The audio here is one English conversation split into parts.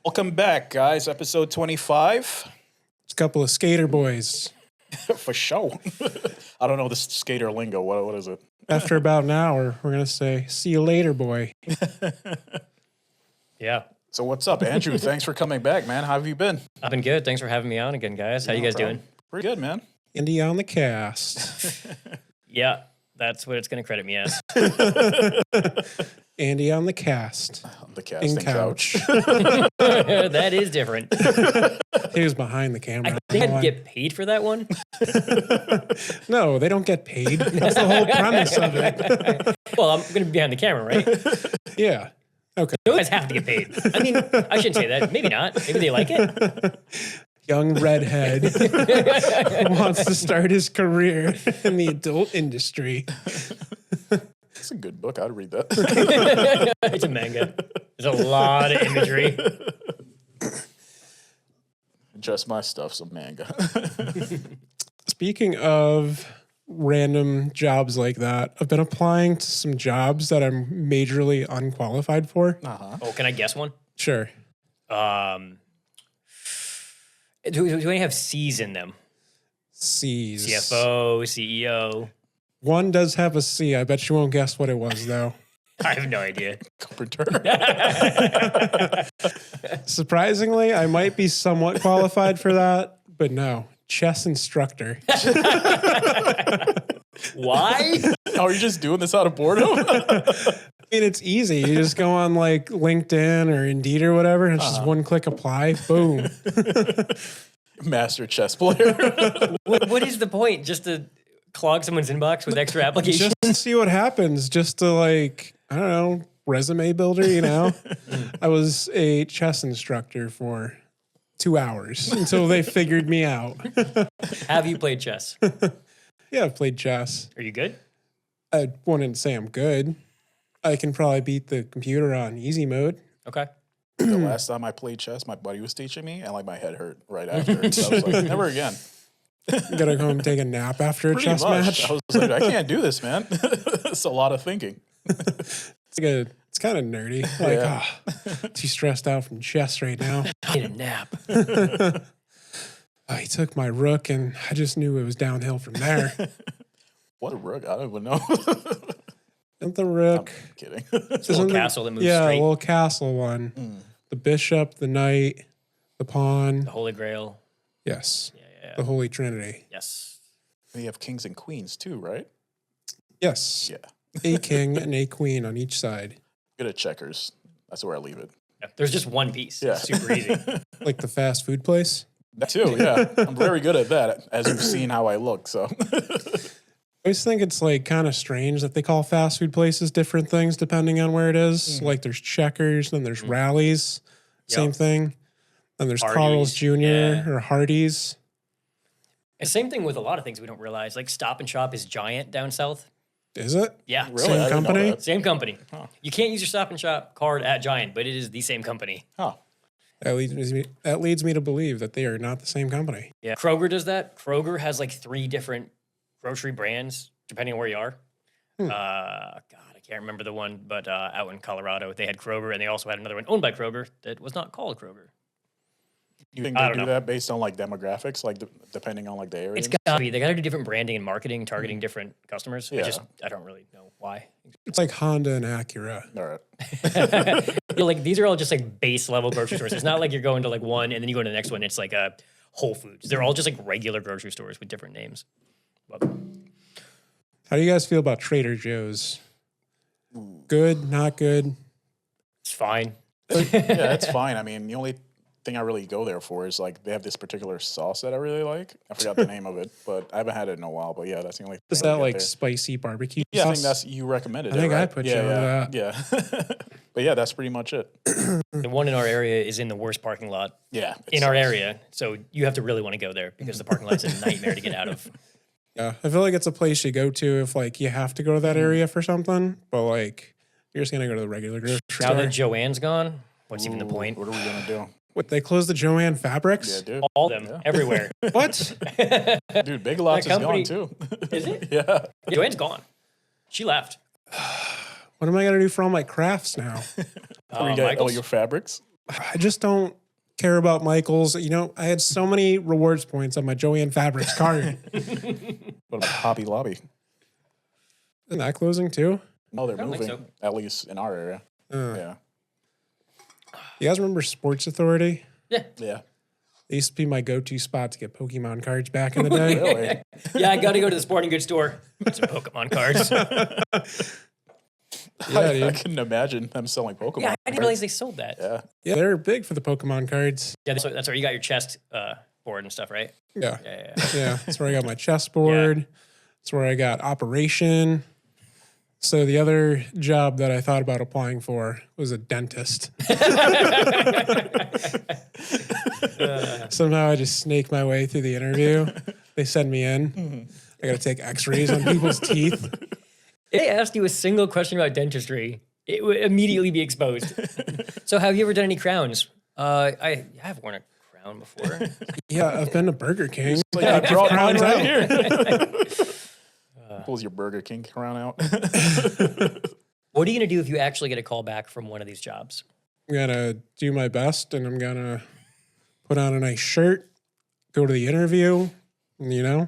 Welcome back, guys. Episode 25. It's a couple of skater boys. For sure. I don't know the skater lingo. What is it? After about an hour, we're going to say, see you later, boy. Yeah. So what's up, Andrew? Thanks for coming back, man. How have you been? I've been good. Thanks for having me on again, guys. How you guys doing? Pretty good, man. Andy on the cast. Yeah, that's what it's going to credit me as. Andy on the cast. The casting In couch. That is different. He was behind the camera. I think I'd get paid for that one. No, they don't get paid. That's the whole premise of it. Well, I'm going to be behind the camera, right? Yeah. Okay. You guys have to get paid. I mean, I shouldn't say that. Maybe not. Maybe they like it. Young redhead wants to start his career in the adult industry. It's a good book. I'd read that. It's a manga. There's a lot of imagery. Just my stuff's a manga. Speaking of random jobs like that, I've been applying to some jobs that I'm majorly unqualified for. Oh, can I guess one? Sure. Do any have C's in them? C's. CFO, CEO. One does have a C. I bet you won't guess what it was, though. I have no idea. Carpenter. Surprisingly, I might be somewhat qualified for that, but no. Chess instructor. Why? Oh, you're just doing this out of boredom? I mean, it's easy. You just go on like LinkedIn or Indeed or whatever, and it's just one click apply. Boom. Master chess player. What is the point? Just to clog someone's inbox with extra applications? Just to see what happens. Just to like, I don't know, resume builder, you know? I was a chess instructor for 2 hours until they figured me out. Have you played chess? Yeah, I've played chess. Are you good? I wouldn't say I'm good. I can probably beat the computer on easy mode. Okay. The last time I played chess, my buddy was teaching me, and like my head hurt right after. So I was like, never again. You gotta go and take a nap after a Pretty chess much. match. I was like, I can't do this, man. It's a lot of thinking. It's kind of nerdy. Like, too stressed out from chess right now. I need a nap. He took my rook, and I just knew it was downhill from there. What a rook. I don't even know. And the rook. I'm kidding. It's a little castle that moves Yeah, straight. a little castle one. The bishop, the knight, the pawn. The Holy Grail. Yes. Yeah. The Holy Trinity. Yes. And you have kings and queens too, right? Yes. Yeah. A king and a queen on each side. Good at checkers. That's where I leave it. Yeah. There's just one piece. Yeah. It's super easy. Like the fast food place. That too, yeah. I'm very good at that, as you've seen how I look, so. I always think it's like kind of strange that they call fast food places different things depending on where it is. Like there's Checkers, then there's Rallies, same thing. Then there's Hardee's, Carl's Jr. or Hardee's. And same thing with a lot of things we don't realize. Like Stop and Shop is Giant down south. Is it? Yeah. Really? I Same didn't know company? that. Same company. You can't use your Stop and Shop card at Giant, but it is the same company. Oh. That leads me to believe that they are not the same company. Yeah. Kroger does that. Kroger has like 3 different grocery brands, depending on where you are. God, I can't remember the one, but out in Colorado, they had Kroger, and they also had another one owned by Kroger that was not called Kroger. You think I they don't do know. that based on like demographics, like depending on like the area? It's gotta be. They gotta do different branding and marketing, targeting different customers. Yeah. I don't really know why. It's like Honda and Acura. All right. Like these are all just like base level grocery stores. It's not like you're going to like one and then you go to the next one. It's like a Whole Foods. They're all just like regular grocery stores with different names. But How do you guys feel about Trader Joe's? Good, not good? it's fine. Yeah, it's fine. I mean, the only thing I really go there for is like they have this particular sauce that I really like. I forgot the name of it, but I haven't had it in a while. But yeah, that's the only thing. Is I that get like there. spicy barbecue Yeah, I sauce? think that's you recommended I it. think right? I put you on that. Yeah. But yeah, that's pretty much it. The one in our area is in the worst parking lot Yeah. in our area. So you have to really want to go there because the parking lot's a nightmare to get out of. Yeah, I feel like it's a place you go to if like you have to go to that area for something, but like you're just gonna go to the regular grocery Now store. that Joanne's gone, what's even the point? What are we gonna do? What, they closed the Joanne Fabrics? Yeah, dude. All of them, everywhere. What? Dude, Big Lots is company- gone too. Is it? Yeah. Joanne's gone. She left. What am I gonna do for all my crafts now? Where you got all Michael's? your fabrics. I just don't care about Michael's. You know, I had so many rewards points on my Joanne Fabrics card. What about Hobby Lobby? Isn't that closing too? No, they're don't think moving. At least in our area. Yeah. You guys remember Sports Authority? Yeah. Yeah. They used to be my go-to spot to get Pokemon cards back in the day. Really? Yeah, I got to go to the sporting goods store. Get some Pokemon cards. Yeah, I dude. couldn't imagine them selling Pokemon. Yeah, I didn't realize they sold that. Yeah. Yeah, they're big for the Pokemon cards. Yeah, that's where you got your chest board and stuff, right? Yeah. Yeah. Yeah, that's where I got my chessboard. That's where I got Operation. So the other job that I thought about applying for was a dentist. Somehow I just snake my way through the interview. They send me in. I got to take x-rays on people's teeth. If they asked you a single question about dentistry, it would immediately be exposed. So have you ever done any crowns? I have worn a crown before. Yeah, I've been to Burger King. Like, I brought mine crowns right out. here. Pulls your Burger King crown out. What are you going to do if you actually get a call back from one of these jobs? I'm going to do my best, and I'm going to put on a nice shirt, go to the interview, you know?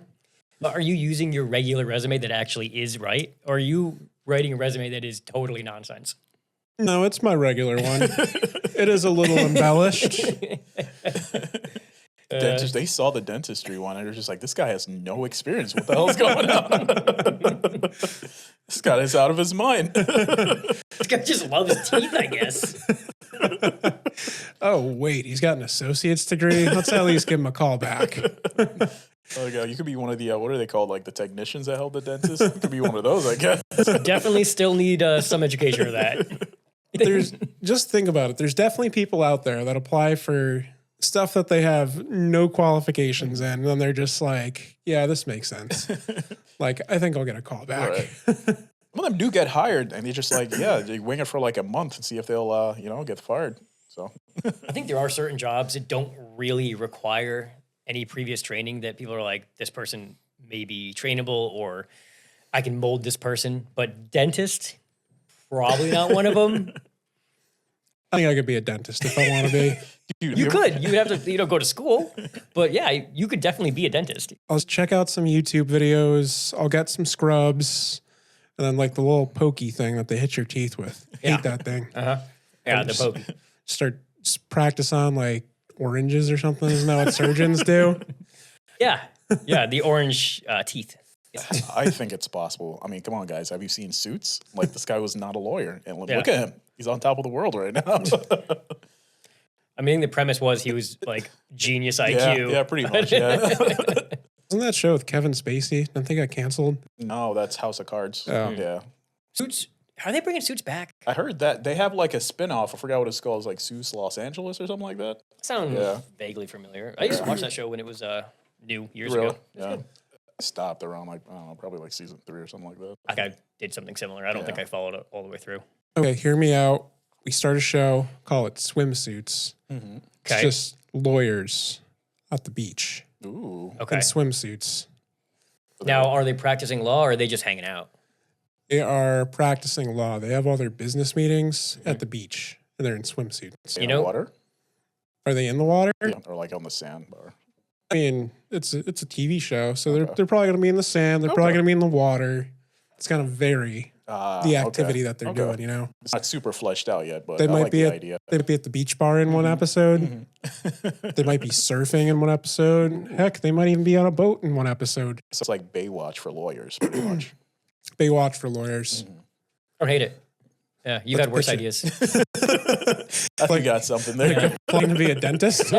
But are you using your regular resume that actually is right? Or are you writing a resume that is totally nonsense? No, it's my regular one. It is a little embellished. Dentist, they saw the dentistry one and they're just like, this guy has no experience. What the hell's going on? This guy is out of his mind. This guy just loves teeth, I guess. Oh, wait, he's got an associate's degree? Let's at least give him a call back. You could be one of the, what are they called? Like the technicians that help the dentist? You could be one of those, I guess. Definitely still need some education of that. Just think about it. There's definitely people out there that apply for stuff that they have no qualifications in, and then they're just like, yeah, this makes sense. Like, I think I'll get a call back. Right. Some of them do get hired and they're just like, yeah, they wing it for like a month and see if they'll, get fired. So I think there are certain jobs that don't really require any previous training that people are like, this person may be trainable or I can mold this person. But dentist, probably not one of them. I think I could be a dentist if I want to be. You could. You would have to, go to school. But yeah, you could definitely be a dentist. I'll check out some YouTube videos. I'll get some scrubs. And then like the little pokey thing that they hit your teeth with. Hate that thing. Yeah, the pokey. Start practice on like oranges or something. Isn't that what surgeons do? Yeah. Yeah, the orange teeth. I think it's possible. I mean, come on, guys. Have you seen Suits? Like, this guy was not a lawyer. And look at him. He's on top of the world right now. I mean, the premise was he was like genius IQ. Yeah, pretty much, yeah. Wasn't that show with Kevin Spacey? Didn't they got canceled? No, that's House of Cards. Oh. Yeah. Suits, are they bringing Suits back? I heard that they have like a spin-off. I forgot what it's called. It's like Sous Los Angeles or something like that. Sounds vaguely familiar. I used to watch that show when it was new years ago. Yeah. I stopped around like, I don't know, probably like season 3 or something like that. I think I did something similar. I don't think I followed it all the way through. Okay, hear me out. We start a show, call it Swimsuits. Okay. It's just lawyers at the beach Ooh. Okay. in swimsuits. Now, are they practicing law or are they just hanging out? They are practicing law. They have all their business meetings at the beach, and they're in swimsuits. In the water? Are they in the water? Yeah, or like on the sandbar. I mean, it's a TV show, so they're probably going to be in the sand. They're probably going to be in the water. It's going to vary the activity that they're doing, you know? It's not super fleshed out yet, but They I might like be the at, idea. they might be at the beach bar in one episode. They might be surfing in one episode. Heck, they might even be on a boat in one episode. So it's like Baywatch for lawyers, pretty much. Baywatch for lawyers. I don't hate it. Yeah, you've had worse pitch it. ideas. I think you got something there. Planning to be a dentist.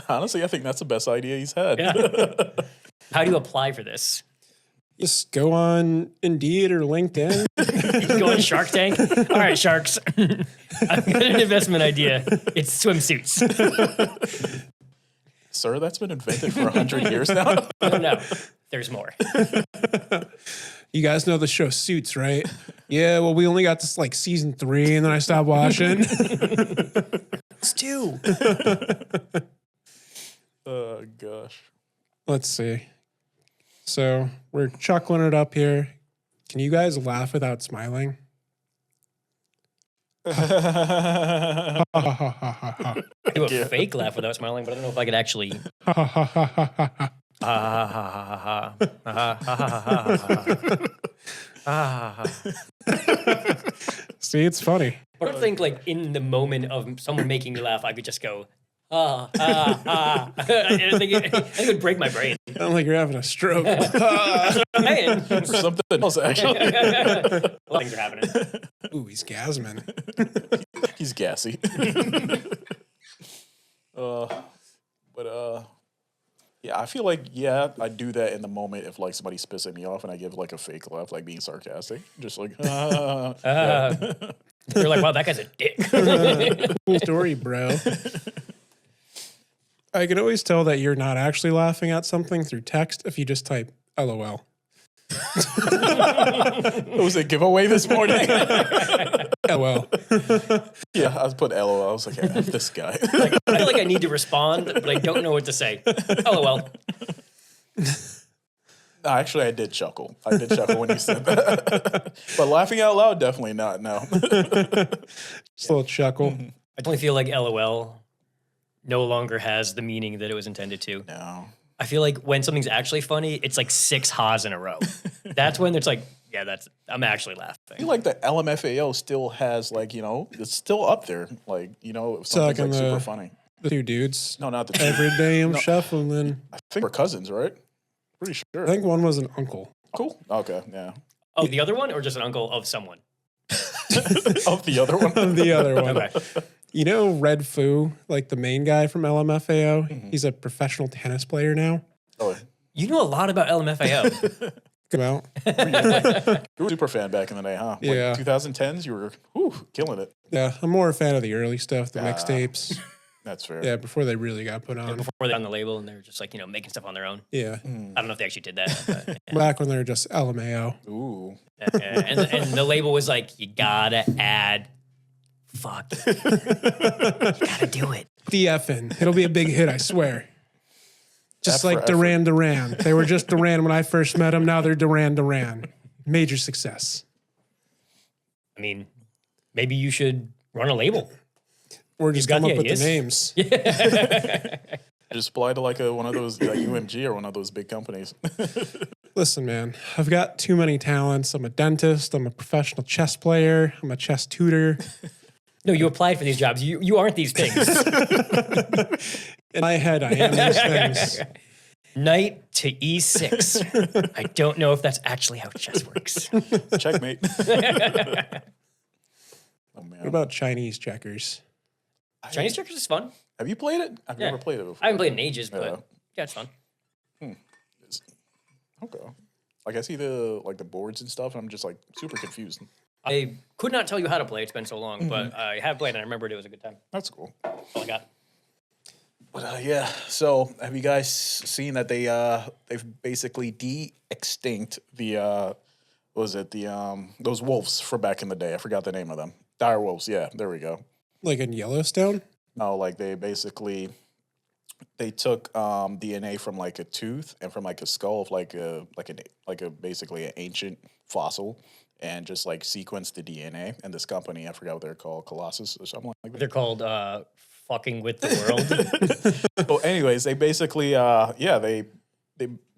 Honestly, I think that's the best idea he's had. How do you apply for this? Just go on Indeed or LinkedIn. You go on Shark Tank? All right, sharks. I've got an investment idea. It's swimsuits. Sir, that's been invented for 100 years now. No, there's more. You guys know the show Suits, right? Yeah, well, we only got to like season 3 and then I stopped watching. It's 2. Oh, gosh. Let's see. So we're chuckling it up here. Can you guys laugh without smiling? Ha, ha, ha, ha, ha, ha. I do a fake laugh without smiling, but I don't know if I could actually. Ha, ha, ha, ha, ha, ha. Ha ha ha ha ha ha ha ha. See, it's funny. I don't think like in the moment of someone making me laugh, I could just go I think it would break my brain. Sound like you're having a stroke. Man. Or something else, actually. A lot of things are happening. Ooh, he's gasming. He's gassy. Yeah, I feel like, I do that in the moment if like somebody's pissing me off and I give like a fake laugh, like being sarcastic. Just like, You're like, wow, that guy's a dick. Cool story, bro. I can always tell that you're not actually laughing at something through text if you just type LOL. was it giveaway this morning? LOL. Yeah, I was putting LOL. I was like, F this guy. Like, I feel like I need to respond, but I don't know what to say. LOL. No, actually, I did chuckle. I did chuckle when you said that. But laughing out loud, definitely not, no. Just a little chuckle. I definitely feel like LOL no longer has the meaning that it was intended to. No. I feel like when something's actually funny, it's like 6 ha's in a row. That's when it's like, yeah, I'm actually laughing. I feel like the LMFAO still has like, it's still up there. Like, if something's like super funny. The 2 dudes. No, not the two. Every day I'm shuffling. I think we're cousins, right? Pretty sure. I think one was an uncle. Cool. Okay, yeah. Oh, the other one or just an uncle of someone? Of the other one? The other one. Okay. You know Red Foo, like the main guy from LMFAO? Mm-hmm. He's a professional tennis player now. Oh, You know a lot about LMFAO. Come out. you were a super fan back in the day, huh? Yeah. Like 2010s, you were killing it. Yeah, I'm more a fan of the early stuff, the mixtapes. That's fair. Yeah, before they really got put on. Before they're on the label and they're just like, making stuff on their own. Yeah. I don't know if they actually did that. But, yeah. Back when they were just LMAO. Ooh. And the label was like, you gotta add fuck. You gotta do it. DFN. It'll be a big hit, I swear. Just F like for Duran Duran. They were just Duran when I first met them. Now they're Duran Duran. Major success. I mean, maybe you should run a label. Or just got come the up with the ideas? names. Just apply to like one of those, like UMG or one of those big companies. Listen, man, I've got too many talents. I'm a dentist. I'm a professional chess player. I'm a chess tutor. No, you applied for these jobs. You aren't these things. In my head, I am these things. Knight to E6. I don't know if that's actually how chess works. Checkmate. Oh, man. What about Chinese checkers? Chinese checkers is fun. Have you played it? I've Yeah. never played it before. I haven't played in ages, but Yeah. yeah, it's fun. Okay. Like I see the boards and stuff, and I'm just like super confused. I could not tell you how to play. It's been so long, but I have played and I remembered it was a good time. That's cool. That's all I got. But yeah, so have you guys seen that they've basically de-extinct the what was it, the those wolves from back in the day? I forgot the name of them. Dire wolves. Yeah, there we go. Like in Yellowstone? No, like they took DNA from like a tooth and from like a skull of like a basically an ancient fossil, and just like sequenced the DNA. And this company, I forgot what they're called, Colossus or something like that. They're called fucking with the world. Well, anyways, they basically they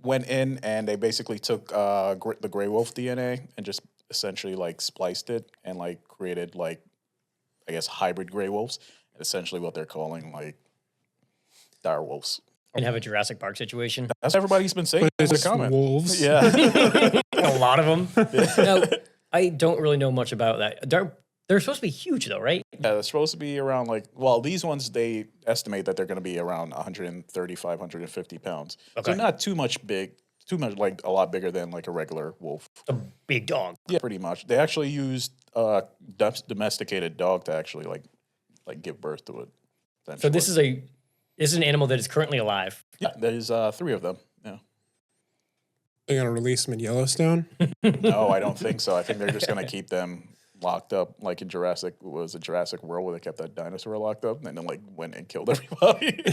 went in and they basically took the gray wolf DNA and just essentially like spliced it and like created like, I guess, hybrid gray wolves. Essentially what they're calling like dire wolves. And have a Jurassic Park situation. That's what everybody's been saying in It's the just comment. wolves. Yeah. A lot of them. Now, I don't really know much about that. They're supposed to be huge though, right? Yeah, they're supposed to be around these ones, they estimate that they're going to be around 135, 150 pounds. Okay. So not too much like a lot bigger than like a regular wolf. A big dog. Yeah, pretty much. They actually used domesticated dog to actually like give birth to it. So this is an animal that is currently alive. Yeah, there's 3 of them. Yeah. They're gonna release them in Yellowstone. No, I don't think so. I think they're just gonna keep them locked up, like in Jurassic. Was it Jurassic World where they kept that dinosaur locked up and then like went and killed everybody?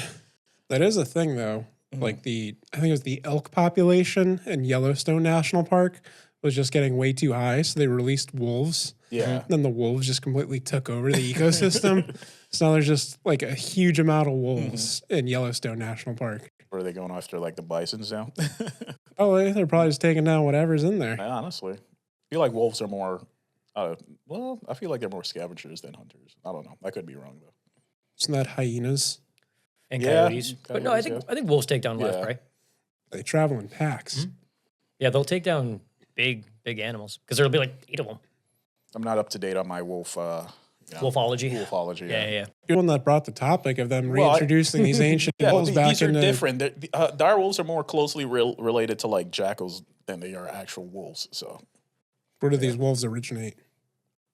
That is a thing, though. Like I think it was the elk population in Yellowstone National Park was just getting way too high, so they released wolves. Yeah. Then the wolves just completely took over the ecosystem. So now there's just like a huge amount of wolves in Yellowstone National Park. Or are they going after like the bisons now? Oh, they're probably just taking down whatever's in there. Honestly, I feel like wolves are more. Well, I feel like they're more scavengers than hunters. I don't know. I could be wrong though. Isn't that hyenas? And Yeah, coyotes. But no, I think wolves take down less prey. They travel in packs. Yeah, they'll take down big animals because there'll be like 8 of them. I'm not up to date on my wolf. Wolfology. Wolfology. Yeah. You're the one that brought the topic of them Well, reintroducing these ancient wolves back these are into. different. Dire wolves are more closely related to like jackals than they are actual wolves. So, Where do these wolves originate?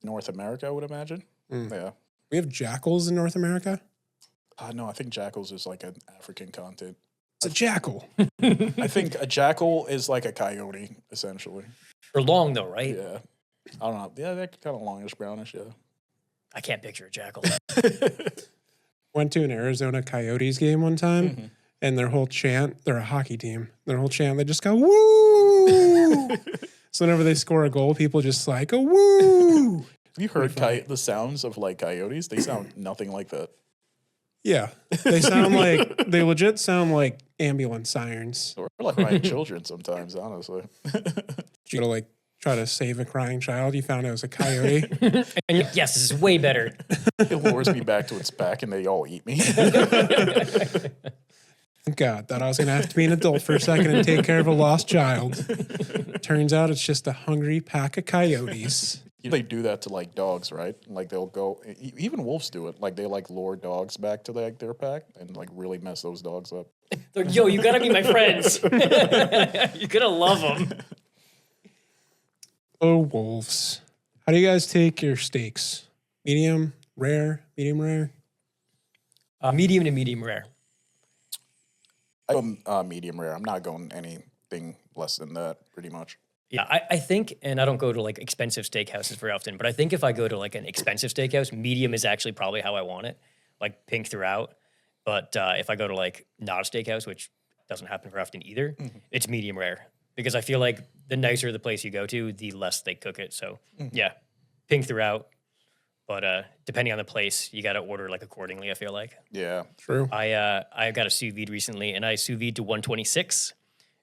North America, I would imagine. Yeah. We have jackals in North America. No, I think jackals is like an African continent. It's a jackal. I think a jackal is like a coyote, essentially. They're long though, right? Yeah. I don't know. Yeah, they're kind of longish, brownish. Yeah. I can't picture a jackal. Went to an Arizona Coyotes game one time, and their whole chant, they're a hockey team, their whole chant, they just go, woo! So whenever they score a goal, people just like, go, woo! Have you heard the sounds of like coyotes? They sound nothing like that. Yeah. They sound like, they legit sound like ambulance sirens. Or like my children sometimes, honestly. You gotta like try to save a crying child. You found it was a coyote. And yes, this is way better. It lures me back to its pack and they all eat me. Thank God, thought I was gonna have to be an adult for a second and take care of a lost child. Turns out it's just a hungry pack of coyotes. They do that to like dogs, right? Like they'll go, even wolves do it. Like they like lure dogs back to like their pack and like really mess those dogs up. They're like, yo, you gotta be my friends. You're gonna love them. Oh, wolves. How do you guys take your steaks? Medium, rare, medium rare? Medium to medium rare. I go medium rare. I'm not going anything less than that, pretty much. Yeah, I think, and I don't go to like expensive steakhouses very often, but I think if I go to like an expensive steakhouse, medium is actually probably how I want it, like pink throughout. But if I go to like not a steakhouse, which doesn't happen very often either, it's medium rare because I feel like the nicer the place you go to, the less they cook it. So yeah, pink throughout. But depending on the place, you got to order like accordingly, I feel like. Yeah. True. I got a sous vide recently, and I sous vide to 126.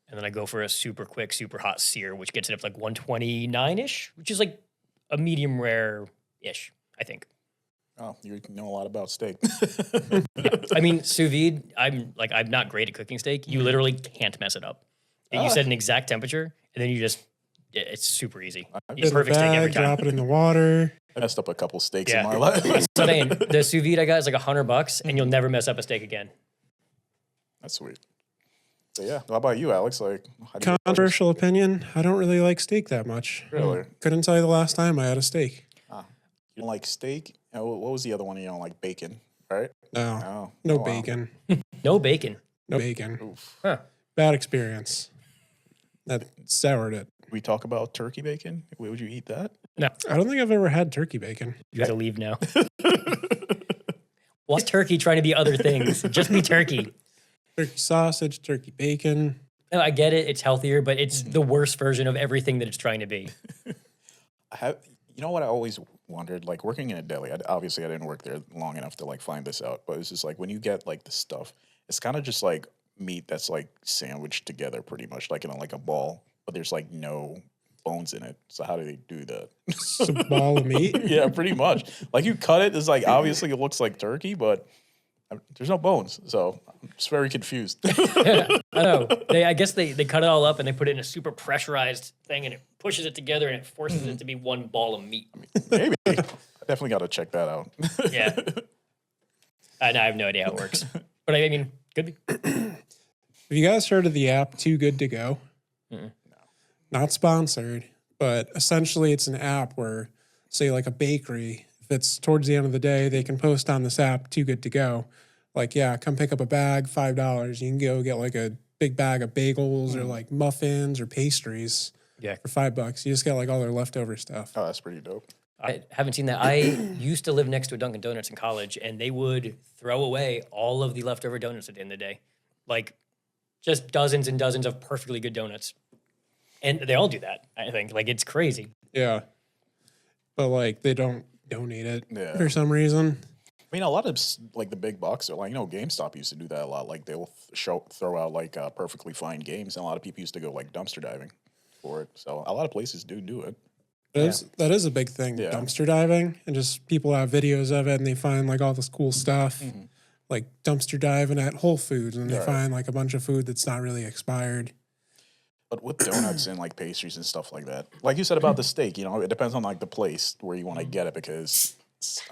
And then I go for a super quick, super hot sear, which gets it up to like 129-ish, which is like a medium rare-ish, I think. Oh, you know a lot about steak. I mean, sous vide, I'm not great at cooking steak. You literally can't mess it up. You set an exact temperature, and then it's super easy. It's perfect steak every time. Drop it in the water. I messed up a couple steaks in my life. So the sous vide I got is like $100, and you'll never mess up a steak again. That's sweet. So yeah, how about you, Alex? Like, Controversial opinion. I don't really like steak that much. Really? Couldn't tell you the last time I had a steak. You don't like steak? What was the other one? You don't like bacon, right? No. Oh, No wow. bacon. No bacon. No bacon. Oof. Huh. Bad experience. That soured it. We talk about turkey bacon. Would you eat that? No, I don't think I've ever had turkey bacon. you got to leave now. What's turkey trying to be other things? Just be turkey. Turkey sausage, turkey bacon. No, I get it. It's healthier, but it's the worst version of everything that it's trying to be. You know what I always wondered? Like working in a deli, obviously I didn't work there long enough to like find this out, but it's just like when you get like the stuff, it's kind of just like meat that's like sandwiched together pretty much like in like a ball, but there's like no bones in it. So how do they do that? It's a ball of meat. Yeah, pretty much. Like you cut it, it's like obviously it looks like turkey, but there's no bones. So I'm just very confused. I know. I guess they cut it all up and they put it in a super pressurized thing and it pushes it together and it forces it to be one ball of meat. Maybe. I definitely got to check that out. Yeah. I have no idea how it works. But I mean, could be. Have you guys heard of the app Too Good To Go? Mm-mm. Not sponsored, but essentially it's an app where, say, like a bakery, if it's towards the end of the day, they can post on this app Too Good To Go. Like, yeah, come pick up a bag, $5. You can go get like a big bag of bagels or like muffins or pastries Yeah. for $5. You just get like all their leftover stuff. Oh, that's pretty dope. I haven't seen that. I used to live next to a Dunkin' Donuts in college, and they would throw away all of the leftover donuts at the end of the day. Like, just dozens and dozens of perfectly good donuts. And they all do that, I think. Like, it's crazy. Yeah. But like they don't donate it Yeah. for some reason. I mean, a lot of like the big bucks are like, GameStop used to do that a lot. Like they'll throw out like perfectly fine games, and a lot of people used to go like dumpster diving for it. So a lot of places do it. That is a big thing, Yeah. dumpster diving, and just people have videos of it and they find like all this cool stuff, like dumpster diving at Whole Foods, and they Right. find like a bunch of food that's not really expired. But with donuts and like pastries and stuff like that, like you said about the steak, it depends on like the place where you want to get it because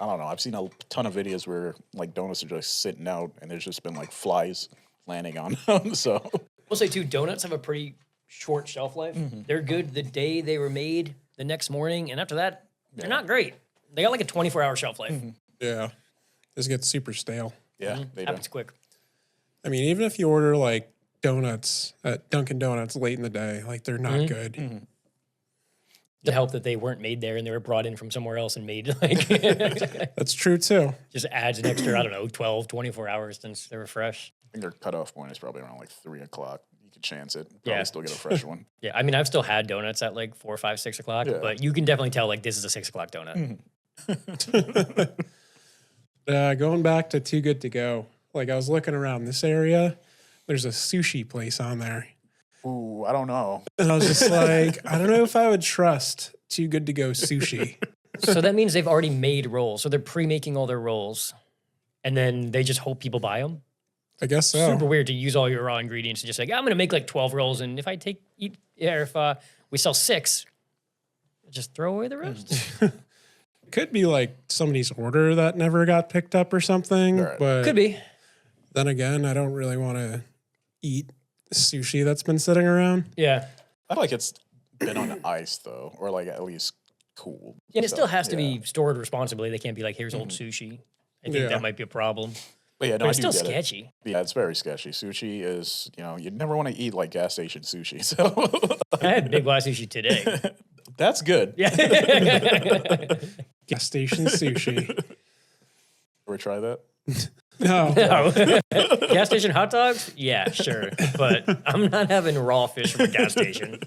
I don't know. I've seen a ton of videos where like donuts are just sitting out and there's just been like flies landing on them. So We'll say, too, donuts have a pretty short shelf life. They're good the day they were made, the next morning, and after that, they're not great. They got like a 24-hour shelf life. Yeah. Just get super stale. yeah, they do. Happens quick. I mean, even if you order like donuts at Dunkin' Donuts late in the day, like they're not good. To help that they weren't made there and they were brought in from somewhere else and made, like, That's true too. just adds an extra, 12, 24 hours since they were fresh. I think their cutoff point is probably around like 3 o'clock. You could chance it. Probably Yeah. still get a fresh one. Yeah, I mean, I've still had donuts at like 4, 5, 6 o'clock, Yeah. but you can definitely tell like this is a 6 o'clock donut. Going back to Too Good to Go, like I was looking around this area, there's a sushi place on there. Ooh, I don't know. And I was just like, I don't know if I would trust Too Good to Go sushi. So that means they've already made rolls. So they're pre-making all their rolls, and then they just hope people buy them. I guess so. Super weird to use all your raw ingredients and just like, I'm going to make like 12 rolls, and if if we sell 6, just throw away the rest. Could be like somebody's order that never got picked up or something. Right. But Could be. then again, I don't really want to eat sushi that's been sitting around. Yeah. I feel like it's been on ice though, or like at least cool. Yeah, and it still has to be stored responsibly. They can't be like, here's old sushi. I think Yeah. that might be a problem. But yeah, no, But I it's do still get it. sketchy. Yeah, it's very sketchy. Sushi is, you never want to eat like gas station sushi. So I had Big Y sushi today. that's good. Yeah. Gas station sushi. Ever try that? No. Gas station hot dogs? Yeah, sure. But I'm not having raw fish from a gas station.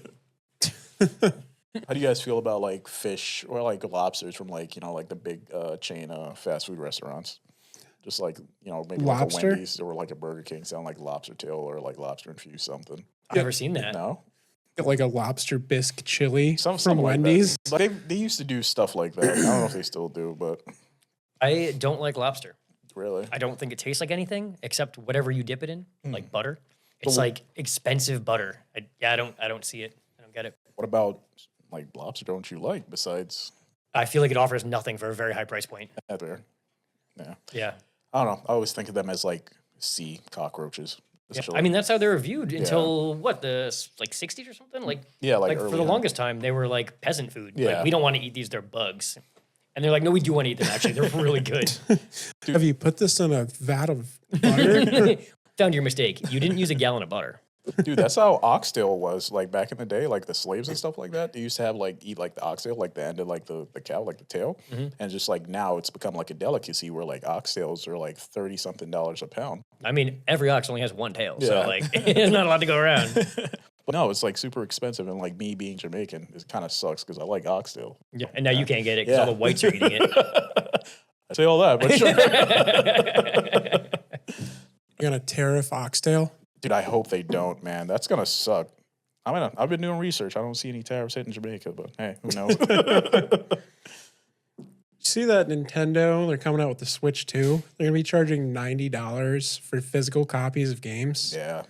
How do you guys feel about like fish or like lobsters from like, like the big chain fast food restaurants? Just like, maybe like a Lobster? Wendy's or like a Burger King sound like lobster tail or like lobster infused something. I've never seen that. No? Get like a lobster bisque chili from Something like that. Wendy's. Like they used to do stuff like that. I don't know if they still do, but I don't like lobster. really. I don't think it tastes like anything except whatever you dip it in, like butter. It's like expensive butter. I don't see it. I don't get it. What about like lobster don't you like besides I feel like it offers nothing for a very high price point. that there? Yeah. Yeah. I don't know. I always think of them as like sea cockroaches. Yeah. I mean, that's how they were viewed until the 60s or something. Like, like for early the on. longest time, they were like peasant food. Yeah. Like, we don't want to eat these; they're bugs. And they're like, no, we do want to eat them. Actually, they're really good. Have you put this in a vat of butter? Found your mistake. You didn't use a gallon of butter. Dude, that's how oxtail was like back in the day, like the slaves and stuff like that. They used to have like eat like the oxtail, like the end of like the cow, like the tail. And just like now it's become like a delicacy where like oxtails are like $30-something a pound. I mean, every ox only has one tail, so Yeah. like it's not allowed to go around. But no, it's like super expensive. And like me being Jamaican, it kind of sucks because I like oxtail. Yeah. And now you can't get it because Yeah. all the whites are eating it. I say all that, but sure. You're gonna tariff oxtail? Dude, I hope they don't, man. That's gonna suck. I've been doing research. I don't see any tariffs hitting Jamaica, but hey, who knows? See that Nintendo? They're coming out with the Switch 2. They're gonna be charging $90 for physical copies of games. Yeah.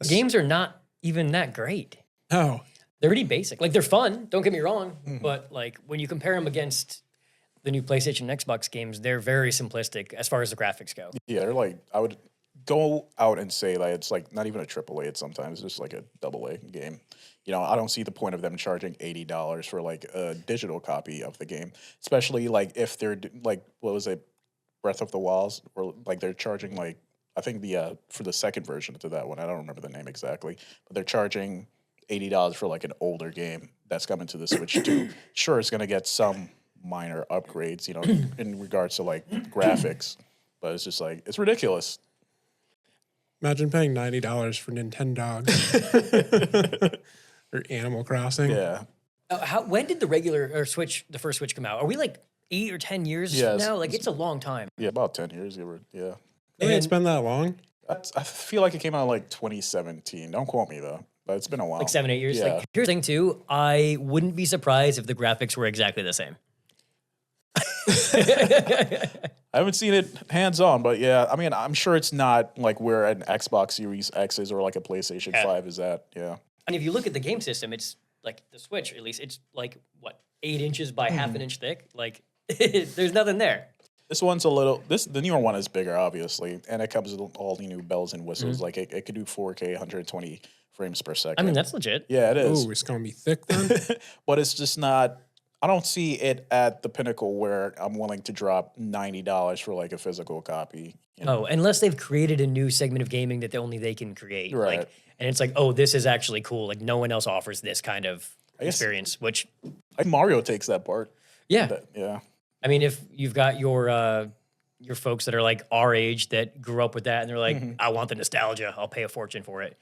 Games are not even that great. Oh, They're really basic. Like, they're fun, don't get me wrong, but like when you compare them against the new PlayStation and Xbox games, they're very simplistic as far as the graphics go. Yeah, they're like, I would go out and say that it's like not even a AAA. It's sometimes just like a AA game. I don't see the point of them charging $80 for like a digital copy of the game, especially like if they're like, what was it, Breath of the Wilds, or like they're charging like I think the for the second version to that one, I don't remember the name exactly, but they're charging $80 for like an older game that's coming to the Switch too. Sure, it's gonna get some minor upgrades, in regards to like graphics, but it's just like it's ridiculous. Imagine paying $90 for Nintendogs or Animal Crossing. Yeah, When did the first Switch come out? Are we like 8 or 10 years now? Like it's a long time. yeah, about 10 years. Yeah, Really, it's been that long? I feel like it came out like 2017. Don't quote me though, but it's been a while. Like 7, 8 years. Yeah. Like here's the thing too. I wouldn't be surprised if the graphics were exactly the same. I haven't seen it hands on, but yeah, I mean, I'm sure it's not like where an Xbox Series X is or like a PlayStation 5 is at. Yeah. And if you look at the game system, it's like the Switch, at least, it's like, what, 8 inches by half an inch thick? Like, there's nothing there. This one's the newer one is bigger, obviously, and it comes with all the new bells and whistles. Like, it could do 4K, 120 frames per second. I mean, that's legit. Yeah, it is. Ooh, it's going to be thick then? But it's just not, I don't see it at the pinnacle where I'm willing to drop $90 for like a physical copy. Oh, unless they've created a new segment of gaming that only they can create. Right. Like, and it's like, oh, this is actually cool. Like, no one else offers this kind of guess- experience, which, Like Mario takes that part. yeah. Yeah. I mean, if you've got your folks that are like our age that grew up with that and they're like, I want the nostalgia, I'll pay a fortune for it.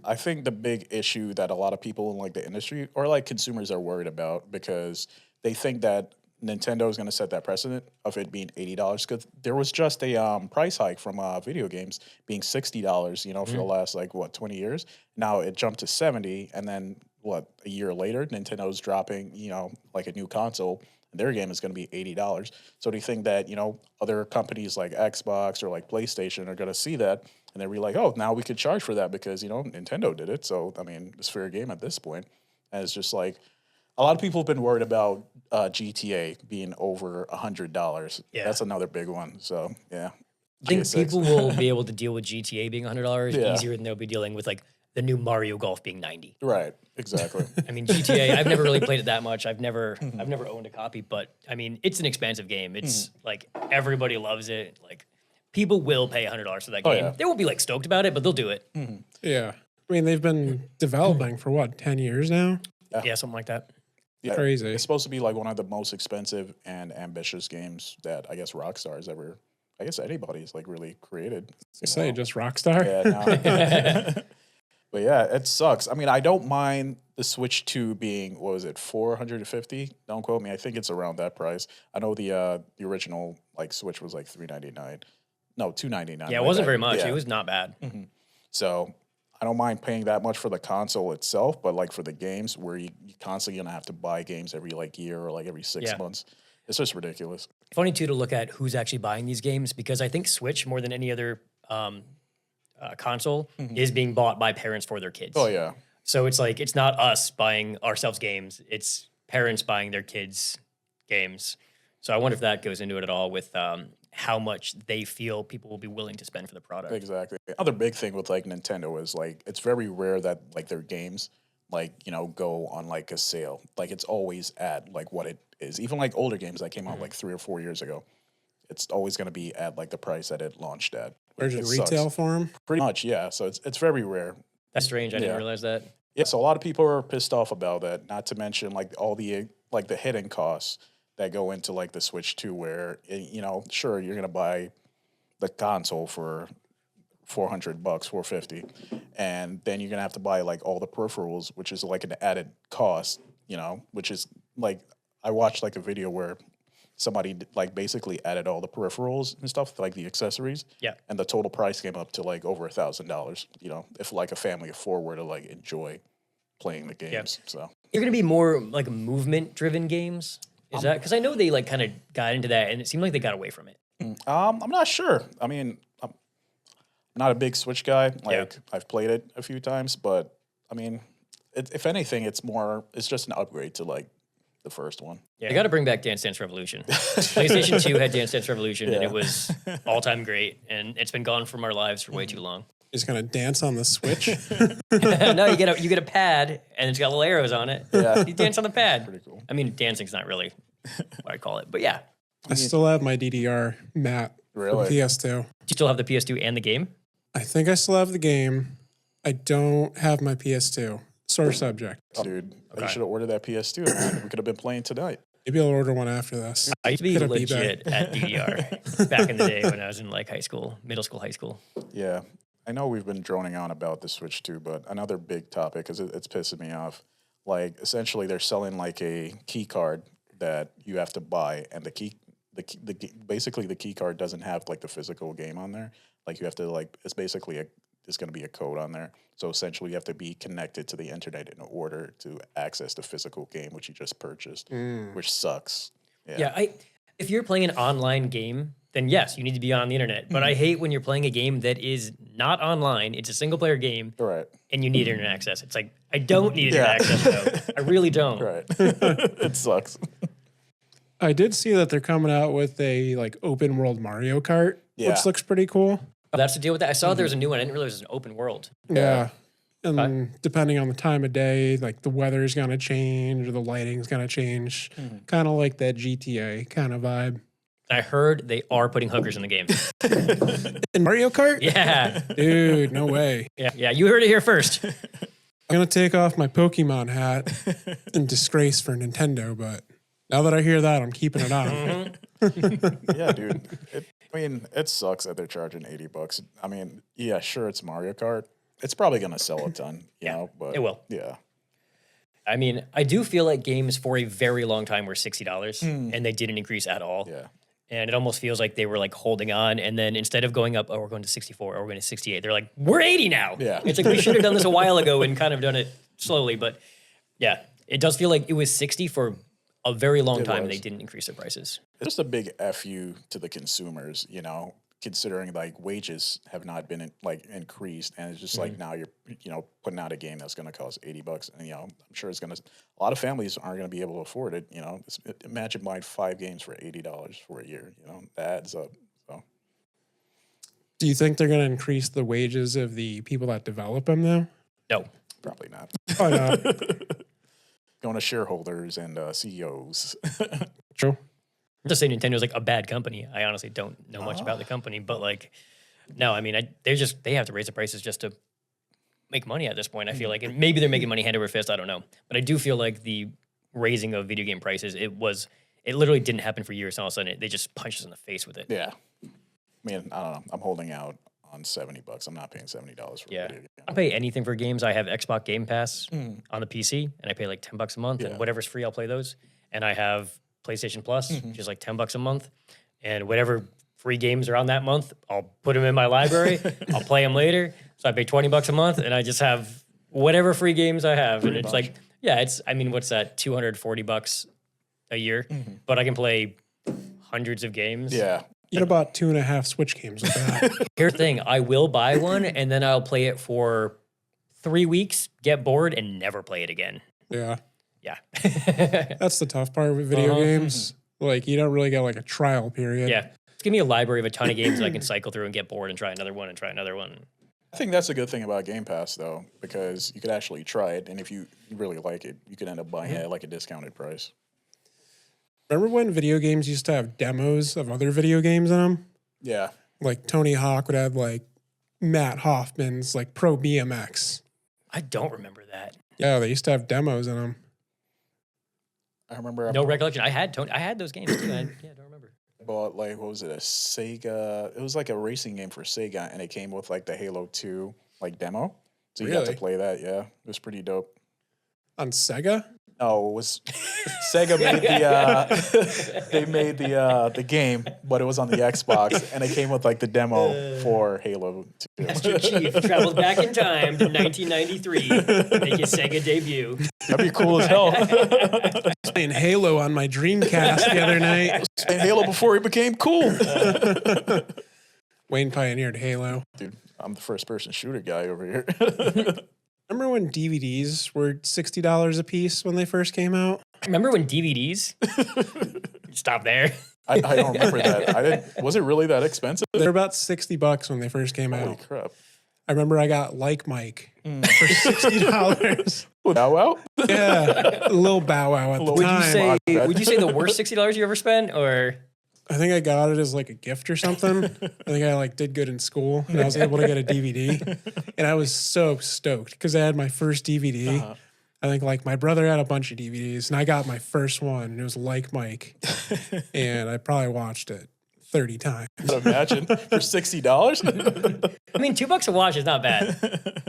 I think the big issue that a lot of people in like the industry or like consumers are worried about because they think that Nintendo is going to set that precedent of it being $80 because there was just a price hike from video games being $60, for the last like 20 years. Now it jumped to 70, and then a year later, Nintendo's dropping like a new console. And their game is going to be $80. So do you think that other companies like Xbox or like PlayStation are going to see that and they'll be like, oh, now we could charge for that because Nintendo did it. So I mean, it's fair game at this point. And it's just like a lot of people have been worried about GTA being over $100. Yeah. That's another big one. So yeah, I think GTA 6. people will be able to deal with GTA being $100 Yeah. easier than they'll be dealing with like the new Mario Golf being 90. Right, exactly. I mean, GTA, I've never really played it that much. I've never owned a copy, but I mean, it's an expansive game. It's like everybody loves it. Like people will pay $100 for that game. yeah. They won't be like stoked about it, but they'll do it. Yeah. I mean, they've been developing for what, 10 years now? Yeah, something like that. Yeah, Crazy. It's supposed to be like one of the most expensive and ambitious games that I guess Rockstar's ever. I guess anybody's like really created. Say just Rockstar? Yeah, no. But yeah, it sucks. I mean, I don't mind the Switch 2 being, what was it, $450? Don't quote me. I think it's around that price. I know the original like Switch was like $399. No, $299. Yeah, it wasn't very much. Yeah. It was not bad. So I don't mind paying that much for the console itself, but like for the games where you constantly gonna have to buy games every like year or like every 6 months, it's just ridiculous. Funny too to look at who's actually buying these games because I think Switch more than any other console is being bought by parents for their kids. Oh yeah. So it's like it's not us buying ourselves games; it's parents buying their kids games. So I wonder if that goes into it at all with how much they feel people will be willing to spend for the product. Exactly. Another big thing with like Nintendo is like it's very rare that like their games like go on like a sale. Like it's always at like what it is. Even like older games that came out like 3 or 4 years ago, it's always going to be at like the price that it launched at. Urgent It sucks. retail for them? Pretty much, yeah. So it's very rare. That's strange. I didn't realize that. Yeah, so a lot of people are pissed off about that. Not to mention like all the like the hidden costs that go into like the Switch 2 where sure you're gonna buy the console for $400, $450, and then you're gonna have to buy like all the peripherals, which is like an added cost, which is like I watched like a video where somebody like basically added all the peripherals and stuff, like the accessories. Yeah. And the total price came up to like over $1,000, if like a family of 4 were to like enjoy playing the games. So You're going to be more like movement driven games. Is that because I know they like kind of got into that and it seemed like they got away from it. I'm not sure. I mean, I'm not a big Switch guy. Like I've played it a few times, but I mean, if anything, it's just an upgrade to like the first one. Yeah, they got to bring back Dance Dance Revolution. PlayStation 2 had Dance Dance Revolution and it was all time great, and it's been gone from our lives for way too long. He's gonna dance on the Switch. No, you get a pad and it's got little arrows on it. Yeah. You dance on the pad. Pretty cool. I mean, dancing's not really what I call it, but yeah. I still have my DDR mat Really? PS2. Do you still have the PS2 and the game? I think I still have the game. I don't have my PS2. Sore subject. Dude, Okay. you should have ordered that PS2, man. We could have been playing tonight. Maybe I'll order one after this. I used to be Hit up legit at DDR back in the day when I was in like high school, middle school, high school. Yeah. I know we've been droning on about the Switch too, but another big topic, because it's pissing me off. Like, essentially, they're selling like a key card that you have to buy, and basically the key card doesn't have like the physical game on there. Like, you have to it's basically there's going to be a code on there. So essentially, you have to be connected to the internet in order to access the physical game which you just purchased, which sucks. Yeah, if you're playing an online game, then yes, you need to be on the internet. But I hate when you're playing a game that is not online. It's a single player game, Right. and you need internet access. It's like, I don't need internet access, though. I really don't. Right. It sucks. I did see that they're coming out with a like open world Mario Kart, Yeah. which looks pretty cool. Oh, that's the deal with that. I saw there was a new one. I didn't realize it was an open world. Yeah. And depending on the time of day, like the weather's gonna change or the lighting's gonna change. Kind of like that GTA kind of vibe. I heard they are putting hookers in the game. In Mario Kart? Yeah. Dude, no way. Yeah. You heard it here first. I'm gonna take off my Pokemon hat in disgrace for Nintendo, but now that I hear that, I'm keeping it on. Yeah, dude. It sucks that they're charging $80. I mean, yeah, sure, it's Mario Kart. It's probably going to sell a ton, you know, but it will. Yeah. I mean, I do feel like games for a very long time were $60 and they didn't increase at all. Yeah. And it almost feels like they were like holding on. And then instead of going up, oh, we're going to 64 or we're going to 68, they're like, we're 80 now. Yeah. It's like, we should have done this a while ago and kind of done it slowly. But yeah, it does feel like it was 60 for a very long time and they didn't increase their prices. It's just a big FU to the consumers, you know, considering like wages have not been increased, and it's just like now you're putting out a game that's going to cost $80, and I'm sure it's going to. A lot of families aren't going to be able to afford it. Imagine buying 5 games for $80 for a year. That adds up. So, Do you think they're gonna increase the wages of the people that develop them though? No. probably not. Why not? Going to shareholders and CEOs. True. I'm just saying Nintendo's like a bad company. I honestly don't know much about the company, but like, no, I mean, they have to raise the prices just to make money at this point. I feel like, and maybe they're making money hand over fist. I don't know, but I do feel like the raising of video game prices, it literally didn't happen for years. And all of a sudden, they just punched us in the face with it. Yeah. I mean, I don't know. I'm holding out on $70. I'm not paying $70 for a video game. I don't pay anything for games. I have Xbox Game Pass on the PC, and I pay like $10 a month, and whatever's free, I'll play those. And I have PlayStation Plus, which is like $10 a month, and whatever free games are on that month, I'll put them in my library. I'll play them later. So I pay $20 a month, and I just have whatever free games I have, and it's like, I mean, what's that? $240 a year, but I can play hundreds of games. Yeah. You could have bought 2.5 Switch games with that. Here's the thing: I will buy one, and then I'll play it for 3 weeks, get bored, and never play it again. Yeah. Yeah. That's the tough part with video games. Like, you don't really get like a trial period. Yeah. Just give me a library of a ton of games that I can cycle through and get bored and try another one and try another one. I think that's a good thing about Game Pass, though, because you could actually try it, and if you really like it, you could end up buying it at like a discounted price. Remember when video games used to have demos of other video games in them? Yeah. Like Tony Hawk would have like Matt Hoffman's like Pro BMX. I don't remember that. Yeah, they used to have demos in them. I remember No recollection. I had those games too. I don't remember. bought like, what was it, a Sega? It was like a racing game for Sega, and it came with like the Halo 2 like demo. So you got to Really? play that. Yeah, it was pretty dope. On Sega? No, it was Sega made they made the game, but it was on the Xbox, and it came with like the demo for Halo 2. Master Chief traveled back in time to 1993, make his Sega debut. That'd be cool as hell. I was playing Halo on my Dreamcast the other night. And Halo before he became cool. Wayne pioneered Halo. Dude, I'm the first person shooter guy over here. Remember when DVDs were $60 a piece when they first came out? Remember when DVDs? Stop there. I don't remember that. Was it really that expensive? They were about $60 when they first came Holy out. crap. I remember I got Like Mike for $60. Bow Wow? Yeah, a little Bow Wow at the Would you time. Would you say the worst $60 you ever spent, or I think I got it as like a gift or something. I think I like did good in school and I was able to get a DVD. And I was so stoked because I had my first DVD. Uh-huh. I think like my brother had a bunch of DVDs and I got my first one and it was Like Mike. And I probably watched it 30 times. Imagine for $60. I mean, $2 a watch is not bad.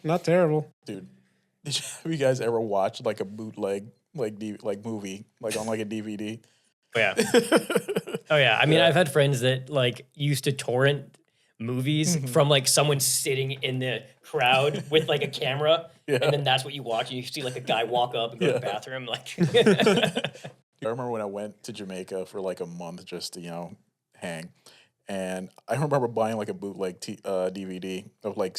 Not terrible. Dude, have you guys ever watched like a bootleg like movie like on like a DVD? Oh, yeah. Oh, yeah. I mean, I've had friends that like used to torrent movies from like someone sitting in the crowd with like a camera. Yeah. And then that's what you watch. And you see like a guy walk up and go to the bathroom. Like, I remember when I went to Jamaica for like a month just to, hang. And I remember buying like a bootleg DVD of like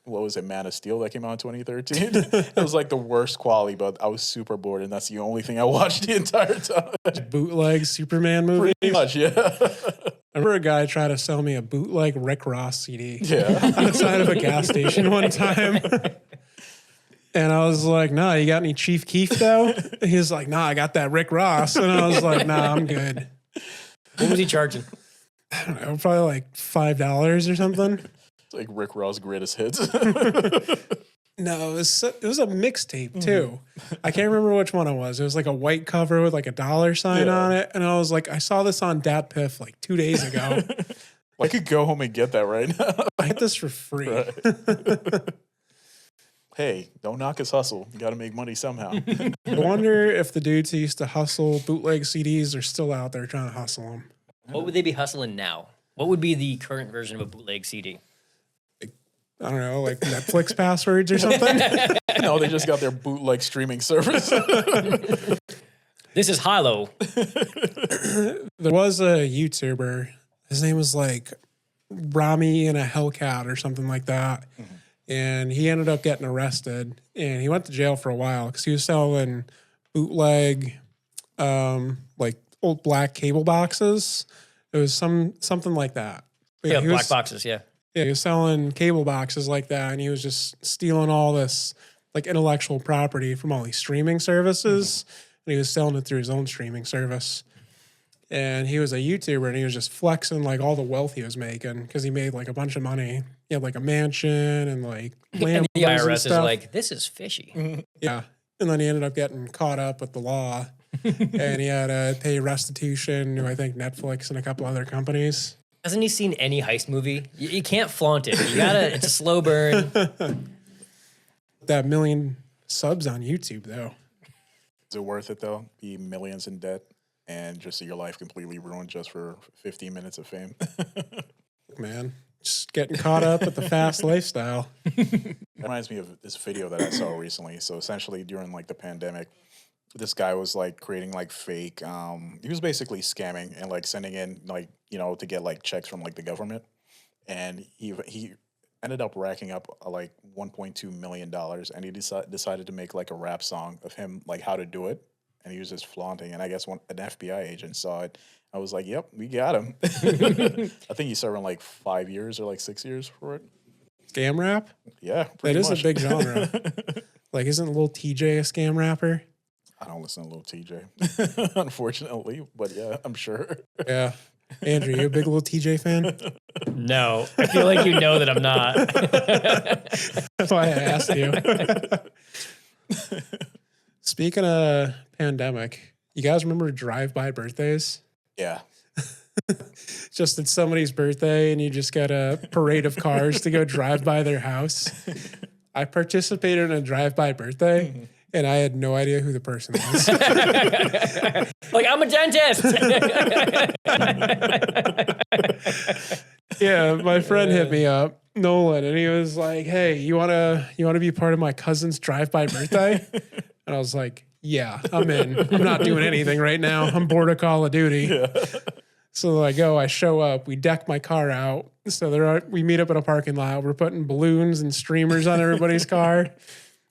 what was it, Man of Steel that came out in 2013. It was like the worst quality, but I was super bored, and that's the only thing I watched the entire time. Bootleg Superman movie. Pretty much, yeah. I remember a guy tried to sell me a bootleg Rick Ross CD Yeah. outside of a gas station one time. And I was like, nah, you got any Chief Keef though? He was like, nah, I got that Rick Ross. And I was like, nah, I'm good. what was he charging? I don't know, probably like $5 or something. It's like Rick Ross' greatest hits. No, it was a mixtape too. I can't remember which one it was. It was like a white cover with like a dollar sign on it. And I was like, I saw this on Dat Piff like 2 days ago. I could go home and get that right now. I get this for free. Right. Hey, don't knock his hustle. You got to make money somehow. I wonder if the dudes who used to hustle bootleg CDs are still out there trying to hustle them. What would they be hustling now? What would be the current version of a bootleg CD? I don't know, like Netflix passwords or something. No, they just got their bootleg streaming service. This is Hilo. There was a YouTuber. His name was like Rami and a Hellcat or something like that. And he ended up getting arrested. And he went to jail for a while because he was selling bootleg, like old black cable boxes. It was something like that. But Yeah, he black was, boxes, yeah. Yeah, he was selling cable boxes like that, and he was just stealing all this like intellectual property from all these streaming services, and he was selling it through his own streaming service. And he was a YouTuber, and he was just flexing like all the wealth he was making because he made like a bunch of money. He had like a mansion and like Lambos And the and IRS is stuff. like, this is fishy. Yeah. And then he ended up getting caught up with the law and he had to pay restitution to, I think, Netflix and a couple other companies. Hasn't he seen any heist movie? You can't flaunt it. You gotta, it's a slow burn. That 1 million subs on YouTube, though. Is it worth it, though? Be millions in debt and just see your life completely ruined just for 15 minutes of fame? Man, just getting caught up with the fast lifestyle. It reminds me of this video that I saw recently. So essentially during like the pandemic, this guy was like creating like fake, he was basically scamming and like sending in like, to get like checks from like the government. And he ended up racking up like $1.2 million, and he decided to make like a rap song of him, like how to do it. And he was just flaunting. And I guess an FBI agent saw it. I was like, yep, we got him. I think he's serving like 5 years or like 6 years for it. Scam rap? Yeah, That pretty is much. a big genre. Like, isn't Lil TJ a scam rapper? I don't listen to Lil TJ, unfortunately, but yeah, I'm sure. Yeah. Andrew, you a big Lil TJ fan? No, I feel like you know that I'm not. That's why I asked you. Speaking of pandemic, you guys remember drive-by birthdays? Yeah. Just it's somebody's birthday and you just get a parade of cars to go drive by their house. I participated in a drive-by birthday and I had no idea who the person was. Like, I'm a dentist. Yeah, my friend hit me up, Nolan, and he was like, "Hey, you wanna be part of my cousin's drive-by birthday?" And I was like, "Yeah, I'm in. I'm not doing anything right now. I'm bored of Call of Duty." Yeah. So I go, I show up, we deck my car out. So we meet up in a parking lot. We're putting balloons and streamers on everybody's car.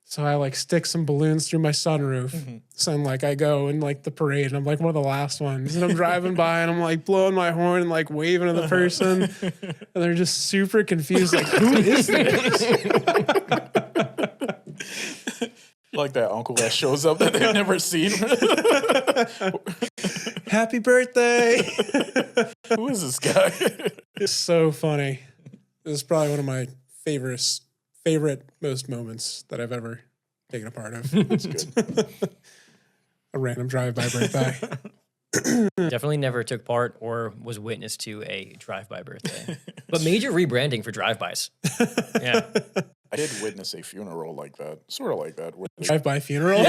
So I like stick some balloons through my sunroof. So I'm like, I go in like the parade and I'm like one of the last ones. And I'm driving by and I'm like blowing my horn and like waving to the person. And they're just super confused. Like, who is this? Like that uncle that shows up that they've never seen. Happy birthday. Who is this guy? It's so funny. This is probably one of my favorite most moments that I've ever taken a part of. That's good. A random drive-by birthday. Definitely never took part or was witness to a drive-by birthday. But major rebranding for drive-bys. Yeah. I did witness a funeral like that, sort of like that. Drive-by funeral?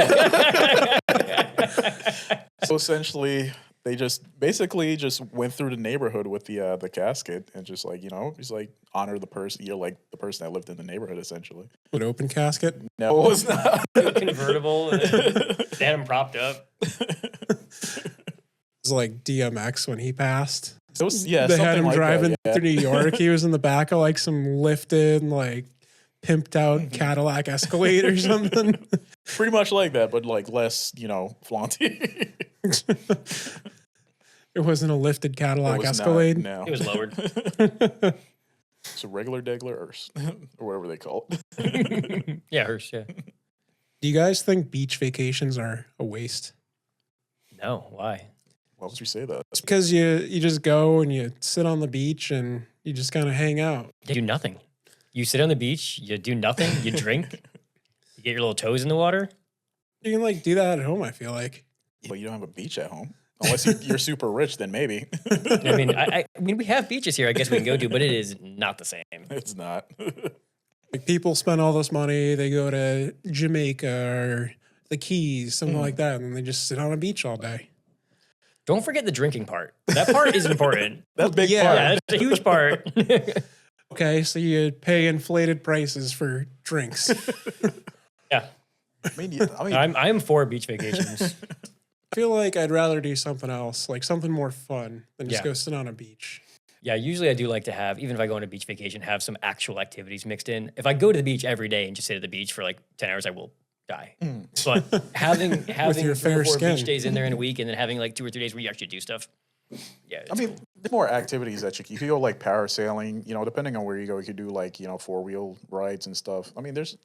So essentially, they basically went through the neighborhood with the casket and just like, just like honor the person. You're like the person that lived in the neighborhood, essentially. An open casket? No, it was not. Convertible. They had him propped up. It was like DMX when he passed. It was, yeah, They had something him like driving that, yeah. through New York. He was in the back of like some lifted, like pimped out Cadillac Escalade or something. Pretty much like that, but like less, flaunty. It wasn't a lifted Cadillac It was Escalade. Not, no. It was lowered. It's a regular degler or whatever they call it. Yeah, hers, yeah. Do you guys think beach vacations are a waste? No, why? Why would you say that? It's because you just go and you sit on the beach and you just kind of hang out. You do nothing. You sit on the beach, you do nothing, you drink, you get your little toes in the water. You can like do that at home, I feel like. But you don't have a beach at home. Unless you're super rich, then maybe. I mean, we have beaches here, I guess we can go to, but it is not the same. It's not. Like people spend all this money, they go to Jamaica or the Keys, something like that, and then they just sit on a beach all day. Don't forget the drinking part. That part is important. That's a big Yeah. part. Yeah, that's a huge part. Okay, so you pay inflated prices for drinks. Yeah. I'm for beach vacations. I feel like I'd rather do something else, like something more fun than just Yeah. go sit on a beach. Yeah, usually I do like to have, even if I go on a beach vacation, have some actual activities mixed in. If I go to the beach every day and just sit at the beach for like 10 hours, I will die. But having your 3 fair or 4 skin. beach days in there in a week and then having like 2 or 3 days where you actually do stuff. Yeah. I mean, there's more activities that you can go like parasailing, depending on where you go, you could do like, 4-wheel rides and stuff. I mean, there's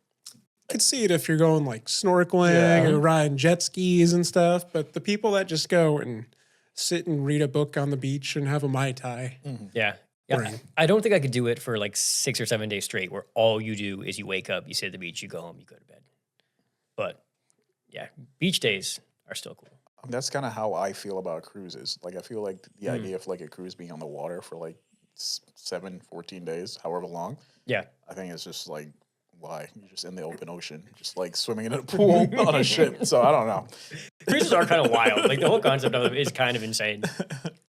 I could see it if you're going like snorkeling Yeah. or riding jet skis and stuff, but the people that just go and sit and read a book on the beach and have a Mai Tai. Yeah. Yeah. Right. I don't think I could do it for like 6 or 7 days straight where all you do is you wake up, you sit at the beach, you go home, you go to bed. But yeah, beach days are still cool. that's kind of how I feel about cruises. Like, I feel like the idea of like a cruise being on the water for like 14 days, however long, Yeah. I think it's just like, why? You're just in the open ocean, just like swimming in a pool on a ship. So I don't know. Cruises are kind of wild. Like the whole concept of it is kind of insane.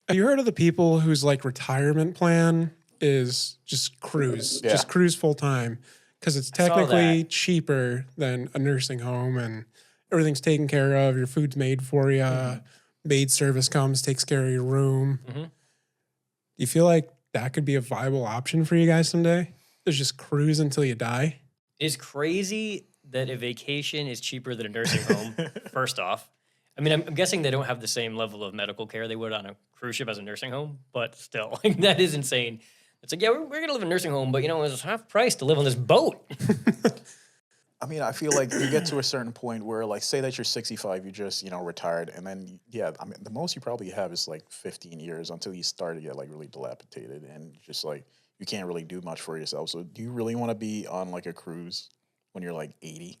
Have you heard of the people whose like retirement plan is just cruise, Yeah. just cruise full time? Because it's saw technically that. cheaper than a nursing home and everything's taken care of. Your food's made for you. Maid service comes, takes care of your room. Mhm. Do you feel like that could be a viable option for you guys someday? Is just cruise until you die? It's crazy that a vacation is cheaper than a nursing home, first off. I mean, I'm guessing they don't have the same level of medical care they would on a cruise ship as a nursing home, but still, like, that is insane. It's like, yeah, we're going to live in a nursing home, but, it's half price to live on this boat. I mean, I feel like you get to a certain point where, like, say that you're 65, you just, retired, and then, I mean, the most you probably have is like 15 years until you start to get like really dilapidated and just like you can't really do much for yourself. So, do you really want to be on like a cruise when you're like 80?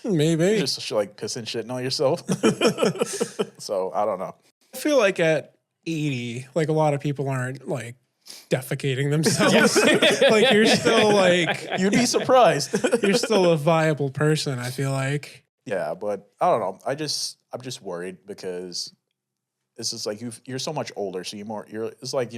Maybe. Just like pissing shitting on yourself. So, I don't know. I feel like at 80, like a lot of people aren't like defecating themselves. Like you're still like You'd be surprised. you're still a viable person, I feel like. Yeah, but I don't know. I'm just worried because it's just like you're so much older, so it's like,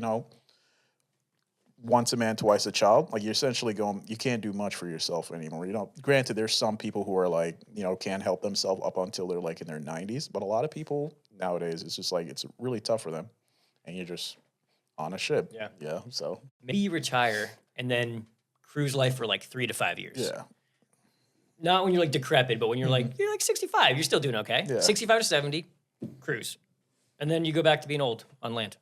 once a man, twice a child. Like you're essentially you can't do much for yourself anymore. Granted, there's some people who are like, can't help themselves up until they're like in their 90s, but a lot of people nowadays, it's just like, it's really tough for them. And you're just on a ship. Yeah. Yeah. So, Maybe you retire and then cruise life for like 3 to 5 years. yeah. Not when you're like decrepit, but when you're like 65, you're still doing okay. Yeah. 65 to 70, cruise. And then you go back to being old on land.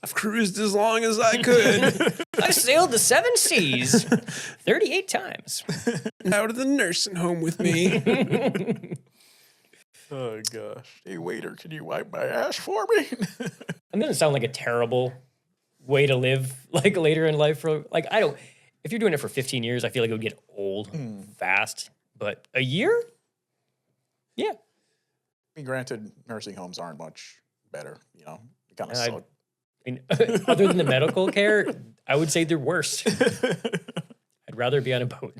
I've cruised as long as I could. I sailed the 7 seas 38 times. Out of the nursing home with me. Oh gosh. Hey waiter, can you wipe my ass for me? It doesn't sound like a terrible way to live, like later in life. Like I don't. If you're doing it for 15 years, I feel like it would get old fast. But a year, yeah. I mean, granted, nursing homes aren't much better. You know, it kind of I suck. mean, other than the medical care, I would say they're worse. I'd rather be on a boat.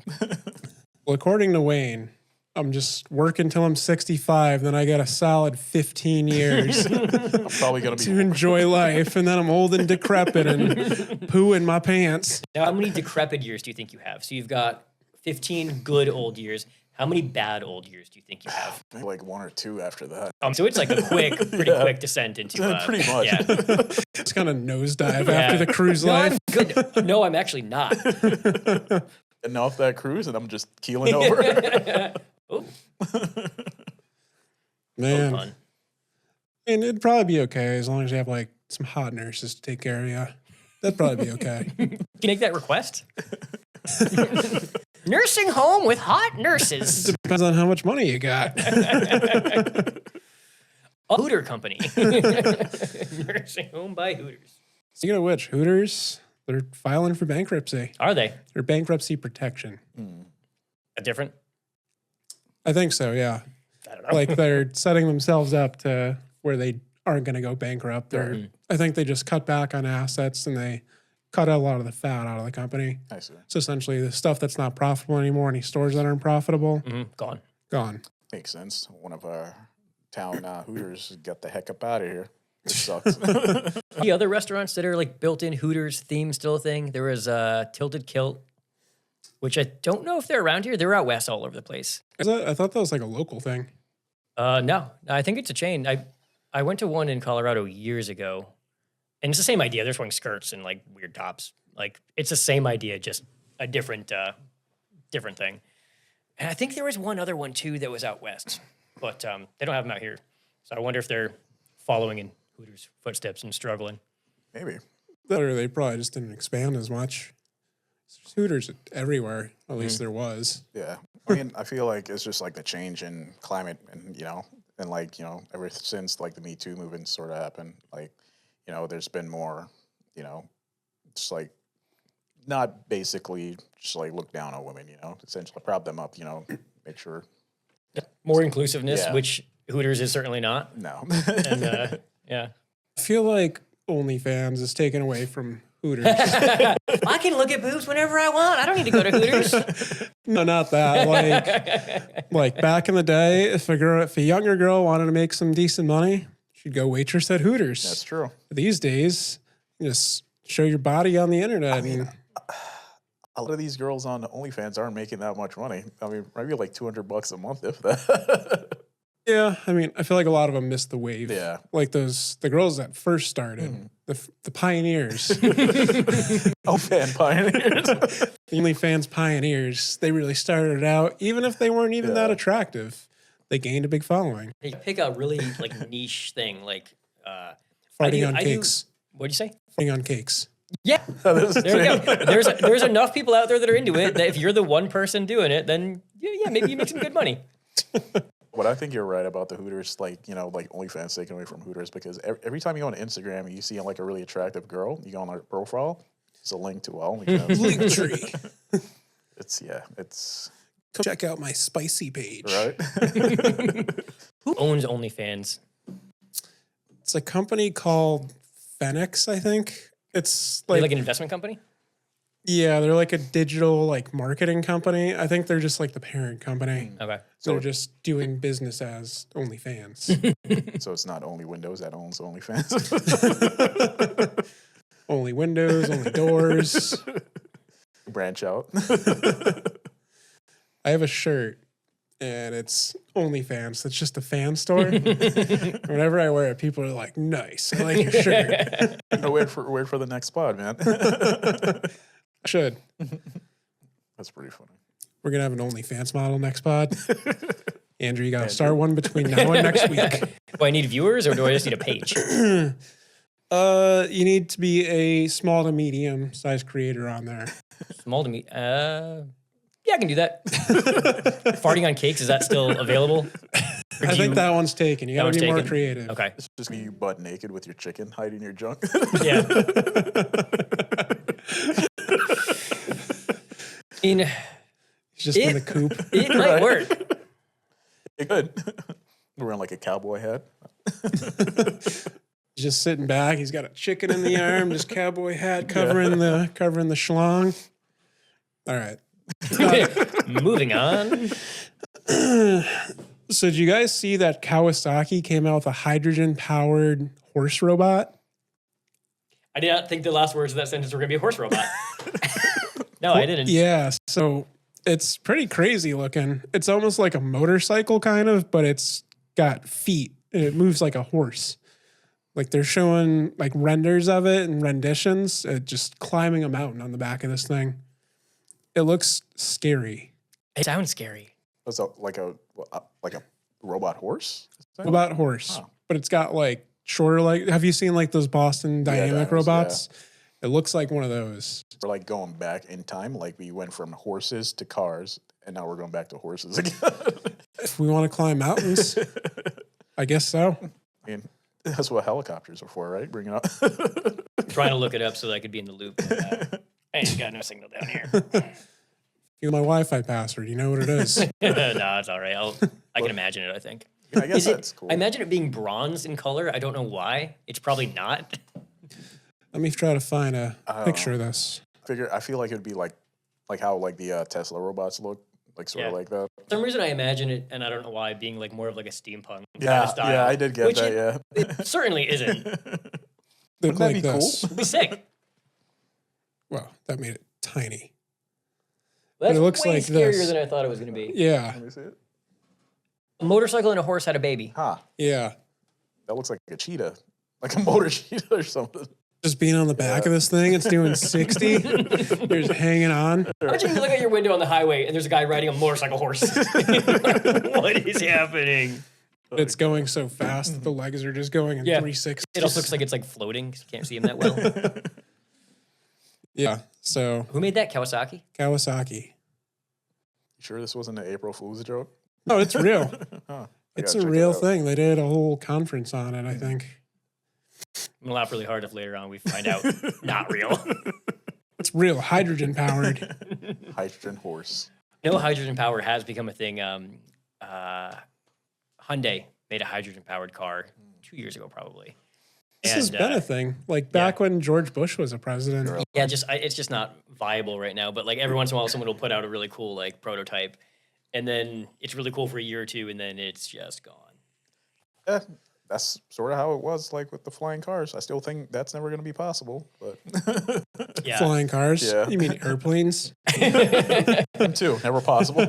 Well, according to Wayne, I'm just working till I'm 65, then I got a solid 15 years I'm probably gonna be to enjoy life, and then I'm old and decrepit and poo in my pants. Now, how many decrepit years do you think you have? So you've got 15 good old years. How many bad old years do you think you have? like 1 or 2 after that. So it's like a pretty quick descent into Pretty much. Yeah. It's kind of nosedive after the cruise No, life. I'm good. No, I'm actually not. And off that cruise, and I'm just keeling over. Oh, Man, fun. and it'd probably be okay as long as you have like some hot nurses to take care of you. That'd probably be okay. Can you make that request? Nursing home with hot nurses. Depends on how much money you got. A Hooter company. Nursing home by Hooters. Speaking of which, Hooters, they're filing for bankruptcy. Are they? Or bankruptcy protection. A different? I think so, yeah. I don't know. Like they're setting themselves up to where they aren't going to go bankrupt. They're, I think they just cut back on assets and they cut a lot of the fat out of the company. I see. So essentially the stuff that's not profitable anymore, any stores that aren't profitable, Gone. gone. Makes sense. One of our town Hooters got the heck up out of here. It sucks. The other restaurants that are like built-in Hooters theme still a thing. There was Tilted Kilt, which I don't know if they're around here. They're out west all over the place. I thought that was like a local thing. No, I think it's a chain. I went to one in Colorado years ago, and it's the same idea. They're just wearing skirts and like weird tops. Like it's the same idea, just a different thing. And I think there was one other one too that was out west, but they don't have them out here. So I wonder if they're following in Hooters' footsteps and struggling. Maybe. Or they probably just didn't expand as much. There's Hooters everywhere. At least there was. Yeah. I mean, I feel like it's just like the change in climate and, and like, ever since like the Me Too movement sort of happened, like, there's been more, just like not basically just like look down on women, essentially prop them up, make sure. More inclusiveness, Yeah. which Hooters is certainly not. No. And yeah. I feel like OnlyFans is taken away from Hooters. I can look at boobs whenever I want. I don't need to go to Hooters. No, not that. Like back in the day, if a younger girl wanted to make some decent money, she'd go waitress at Hooters. That's true. These days, you just show your body on the internet. I mean, a lot of these girls on OnlyFans aren't making that much money. I mean, maybe like $200 a month, if that. Yeah, I mean, I feel like a lot of them missed the wave. Yeah. Like the girls that first started, the pioneers, Fan pioneers. the OnlyFans pioneers, they really started out, even if they weren't even that attractive, they gained a big following. You pick a really like niche thing, like Farting on cakes. What'd you say? Farting on cakes. Yeah, there you go. There's enough people out there that are into it that if you're the one person doing it, then yeah, maybe you make some good money. But I think you're right about the Hooters, like, like OnlyFans taken away from Hooters, because every time you go on Instagram and you see like a really attractive girl, you go on their profile, it's a link to OnlyFans. Linktree. It's Come check out my spicy page. right. Who owns OnlyFans? It's a company called Phoenix, I think. It's Like an investment company? yeah, they're like a digital like marketing company. I think they're just like the parent company. Okay. So they're just doing business as OnlyFans. So it's not only Windows that owns OnlyFans. Only windows, only doors. Branch out. I have a shirt and it's OnlyFans. It's just a fan store. Whenever I wear it, people are like, nice. I like your shirt. wait for the next pod, man. Should. That's pretty funny. We're going to have an OnlyFans model next pod. Andrew, you got to start one between now and next week. Do I need viewers or do I just need a page? You need to be a small to medium size creator on there. Small to me. Yeah, I can do that. Farting on cakes, is that still available? I think that one's taken. You gotta be more creative. Okay. It's just you butt naked with your chicken hiding your junk. Yeah. He's just in the coop. It might work. It could. Wearing like a cowboy hat. He's just sitting back. He's got a chicken in the arm, just cowboy hat covering the schlong. All right. Moving on. So did you guys see that Kawasaki came out with a hydrogen-powered horse robot? I did not think the last words of that sentence were going to be a horse robot. No, I didn't. Yeah, so it's pretty crazy looking. It's almost like a motorcycle kind of, but it's got feet and it moves like a horse. Like they're showing like renders of it and renditions, just climbing a mountain on the back of this thing. It looks scary. It sounds scary. What's that, like a robot horse? Robot horse, but it's got like shorter, like, have you seen like those Boston Dynamic robots? Yeah. It looks like one of those. We're like going back in time, like we went from horses to cars, and now we're going back to horses again. If we want to climb mountains, I guess so. I mean, that's what helicopters are for, right? Bring it up. Trying to look it up so that I could be in the loop. I ain't got no signal down here. You know my Wi-Fi password. You know what it is. No, it's all right. I can imagine it, I think. Yeah, I guess that's cool. I imagine it being bronze in color. I don't know why. It's probably not. Let me try to find a picture of this. I feel like it would be like how like the Tesla robots look, like sort of like that. For some reason I imagine it, and I don't know why, being like more of like a steampunk kind Yeah, of style. yeah, I did get that. It certainly isn't. Look like this. Cool? It'd be sick. Wow, that made it tiny. Well, that's it looks way like scarier this. than I thought it was going to be. Yeah, Let me see it. A motorcycle and a horse had a baby. Huh. yeah. That looks like a cheetah. Like a motor cheetah or something. Just being on the back of this thing, it's doing 60. You're just hanging on. Imagine you look at your window on the highway and there's a guy riding a motorcycle horse. What is happening? It's going so fast that the legs are just going in 360. It also looks like it's like floating because you can't see him that well. Yeah, so Who made that? Kawasaki? Kawasaki. You sure this wasn't an April Fool's joke? Oh, it's real. Huh. It's a real thing. They did a whole conference on it, I think. I'm gonna laugh really hard if later on we find out not real. It's real, hydrogen powered. Hydrogen horse. No, hydrogen power has become a thing. Hyundai made a hydrogen powered car 2 years ago, probably. This has been a thing, like back when George Bush was a president. Yeah, it's just not viable right now. But like every once in a while, someone will put out a really cool like prototype, and then it's really cool for a year or two, and then it's just gone. Yeah, that's sort of how it was like with the flying cars. I still think that's never going to be possible, but Yeah, Flying cars? Yeah. You mean airplanes? them too, never possible.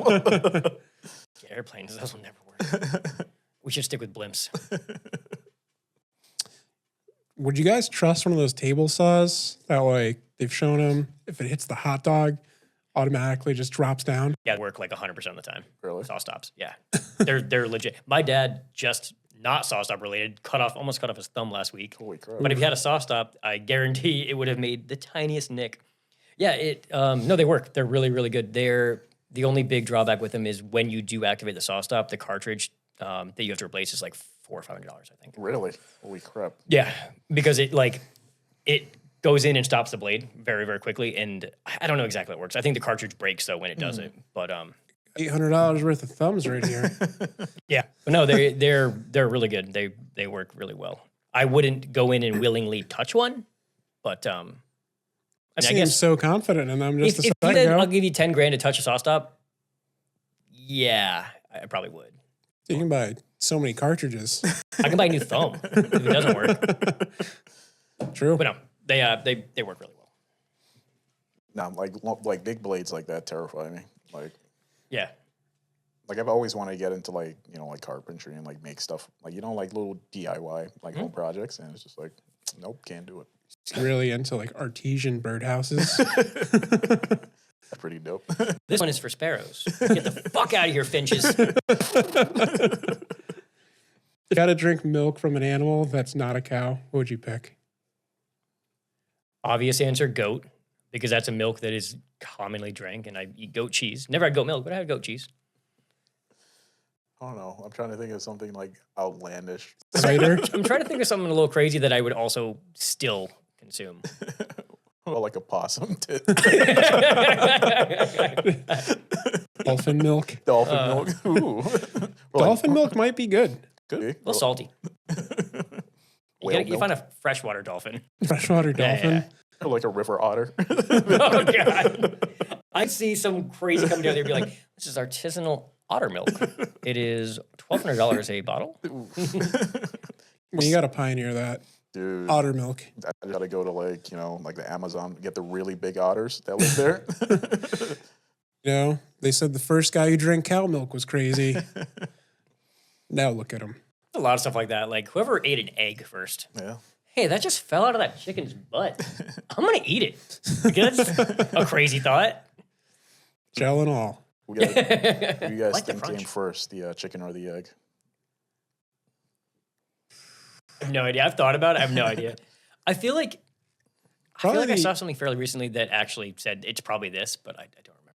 airplanes, those will never work. We should stick with blimps. Would you guys trust one of those table saws that like they've shown them, if it hits the hot dog, automatically just drops down? Yeah, work like 100% of the time. Really? Saw stops. Yeah, they're legit. My dad just not saw stop related almost cut off his thumb last week. Holy crap. But if he had a saw stop, I guarantee it would have made the tiniest nick. Yeah, no, they work. They're really, really good. The only big drawback with them is when you do activate the saw stop, the cartridge that you have to replace is like $400 or $500, I think. Really? Holy crap. Yeah, because it goes in and stops the blade very, very quickly, and I don't know exactly how it works. I think the cartridge breaks though when it does it, but $800 worth of thumbs right here. yeah, but no, they're really good. They work really well. I wouldn't go in and willingly touch one, but I seem so confident in them just if a you second said, ago. I'll give you $10,000 to touch a saw stop, yeah, I probably would. You can buy so many cartridges. I can buy a new thumb if it doesn't work. True. But no, they work really well. No, like big blades like that terrify me. Yeah. Like I've always wanted to get into like carpentry and like make stuff like like little DIY like home projects, and it's just like nope, can't do it. Really into like artesian birdhouses. That's pretty dope. This one is for sparrows. Get the fuck out of here, finches. You got to drink milk from an animal that's not a cow. What would you pick? Obvious answer, goat, because that's a milk that is commonly drank, and I eat goat cheese. Never had goat milk, but I had goat cheese. I don't know. I'm trying to think of something like outlandish. Cider. I'm trying to think of something a little crazy that I would also still consume. Well, like a possum. Dolphin milk. Dolphin milk. Ooh. Dolphin milk might be good. Could be. A little salty. You find a freshwater dolphin. Freshwater dolphin. Yeah. Or like a river otter. Oh, God. I see some crazy company out there be like, this is artisanal otter milk. It is $1,200 a bottle. You got to pioneer that. Dude. Otter milk. I gotta go to like, like the Amazon, get the really big otters that live there. They said the first guy who drank cow milk was crazy. Now look at him. A lot of stuff like that. Like whoever ate an egg first. Yeah. Hey, that just fell out of that chicken's butt. I'm going to eat it. Like, that's a crazy thought. Gel and all. Who you guys Like the think crunch. came first, the chicken or the egg? I have no idea. I've thought about it. I have no idea. I feel like Probably I saw something fairly recently that actually said it's probably this, but I don't remember.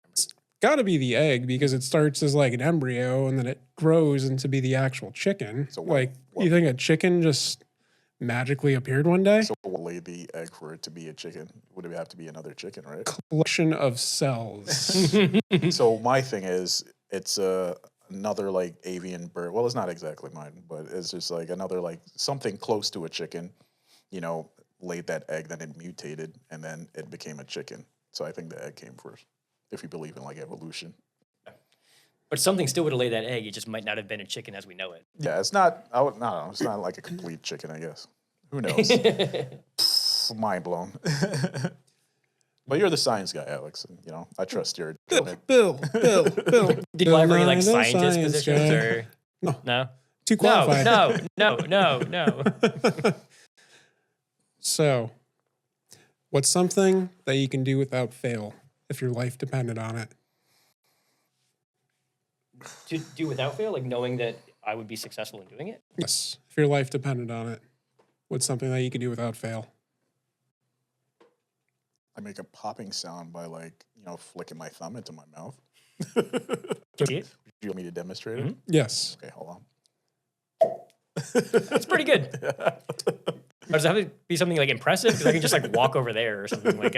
got to be the egg because it starts as like an embryo and then it grows into be the actual chicken. So like, you think a chicken just magically appeared one day? So what laid the egg for it to be a chicken? Would it have to be another chicken, right? Collection of cells. So my thing is, it's another like avian bird. Well, it's not exactly mine, but it's just like another like something close to a chicken, laid that egg, then it mutated, and then it became a chicken. So I think the egg came first, if you believe in like evolution. But something still would have laid that egg. It just might not have been a chicken as we know it. Yeah, it's not. No, it's not like a complete chicken, I guess. Who knows? Mind blown. But you're the science guy, Alex, and I trust your. Bill. Did you apply for any like Bill Nye, the scientist science positions guy. or no? Too qualified. No. So, what's something that you can do without fail if your life depended on it? To do without fail, like knowing that I would be successful in doing it. Yes. If your life depended on it, what's something that you can do without fail? I make a popping sound by like flicking my thumb into my mouth. Can you see it? Do you want me to demonstrate it? Yes. Okay, hold on. It's pretty good. Does it have to be something like impressive? Because I can just like walk over there or something like.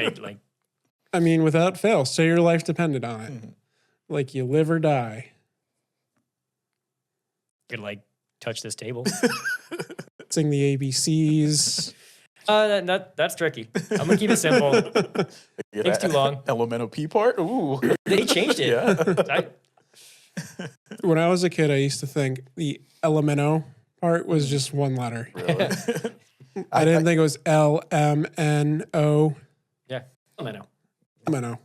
I mean, without fail, say your life depended on it. Like you live or die. Could like touch this table. Sing the ABCs. That's tricky. I'm gonna keep it simple. Takes too long. LMFAO part? Ooh. They changed it. Yeah. When I was a kid, I used to think the LMNO part was just one letter. Really? I didn't think it was LMNO. Yeah. LMNO. LMNO.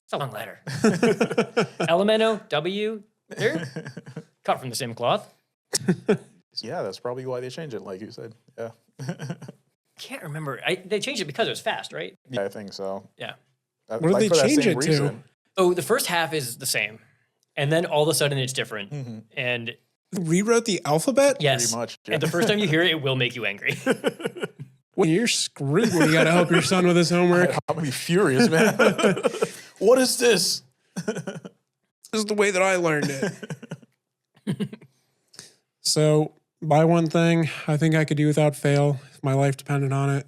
It's a long letter. LMNO, W, there. Cut from the same cloth. Yeah, that's probably why they changed it, like you said. Yeah. Can't remember. They changed it because it was fast, right? Yeah, I think so. Yeah. What did they for that change same it to? reason. Oh, the first half is the same. And then all of a sudden it's different. And Rewrote the alphabet? yes. Pretty much, yeah. And the first time you hear it, it will make you angry. Well, you're screwed when you got to help your son with his homework. I'm gonna be furious, man. What is this? This is the way that I learned it. So, my one thing I think I could do without fail, if my life depended on it,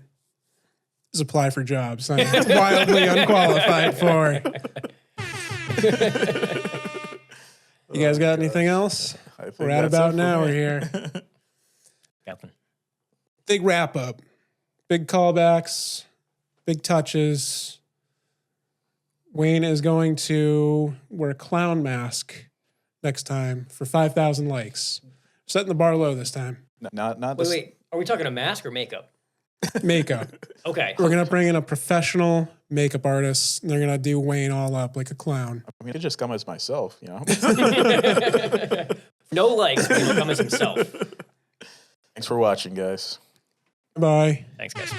is apply for jobs I'm wildly unqualified for. You guys got anything else? I think We're at that's about it an for hour me. here. Captain. Big wrap up, big callbacks, big touches. Wayne is going to wear a clown mask next time for 5,000 likes. Setting the bar low this time. Not Wait. Are we talking a mask or makeup? Makeup. Okay. We're going to bring in a professional makeup artist, and they're going to do Wayne all up like a clown. I mean, I could just come as myself, No likes, but he'll come as himself. Thanks for watching, guys. Bye. Thanks, guys.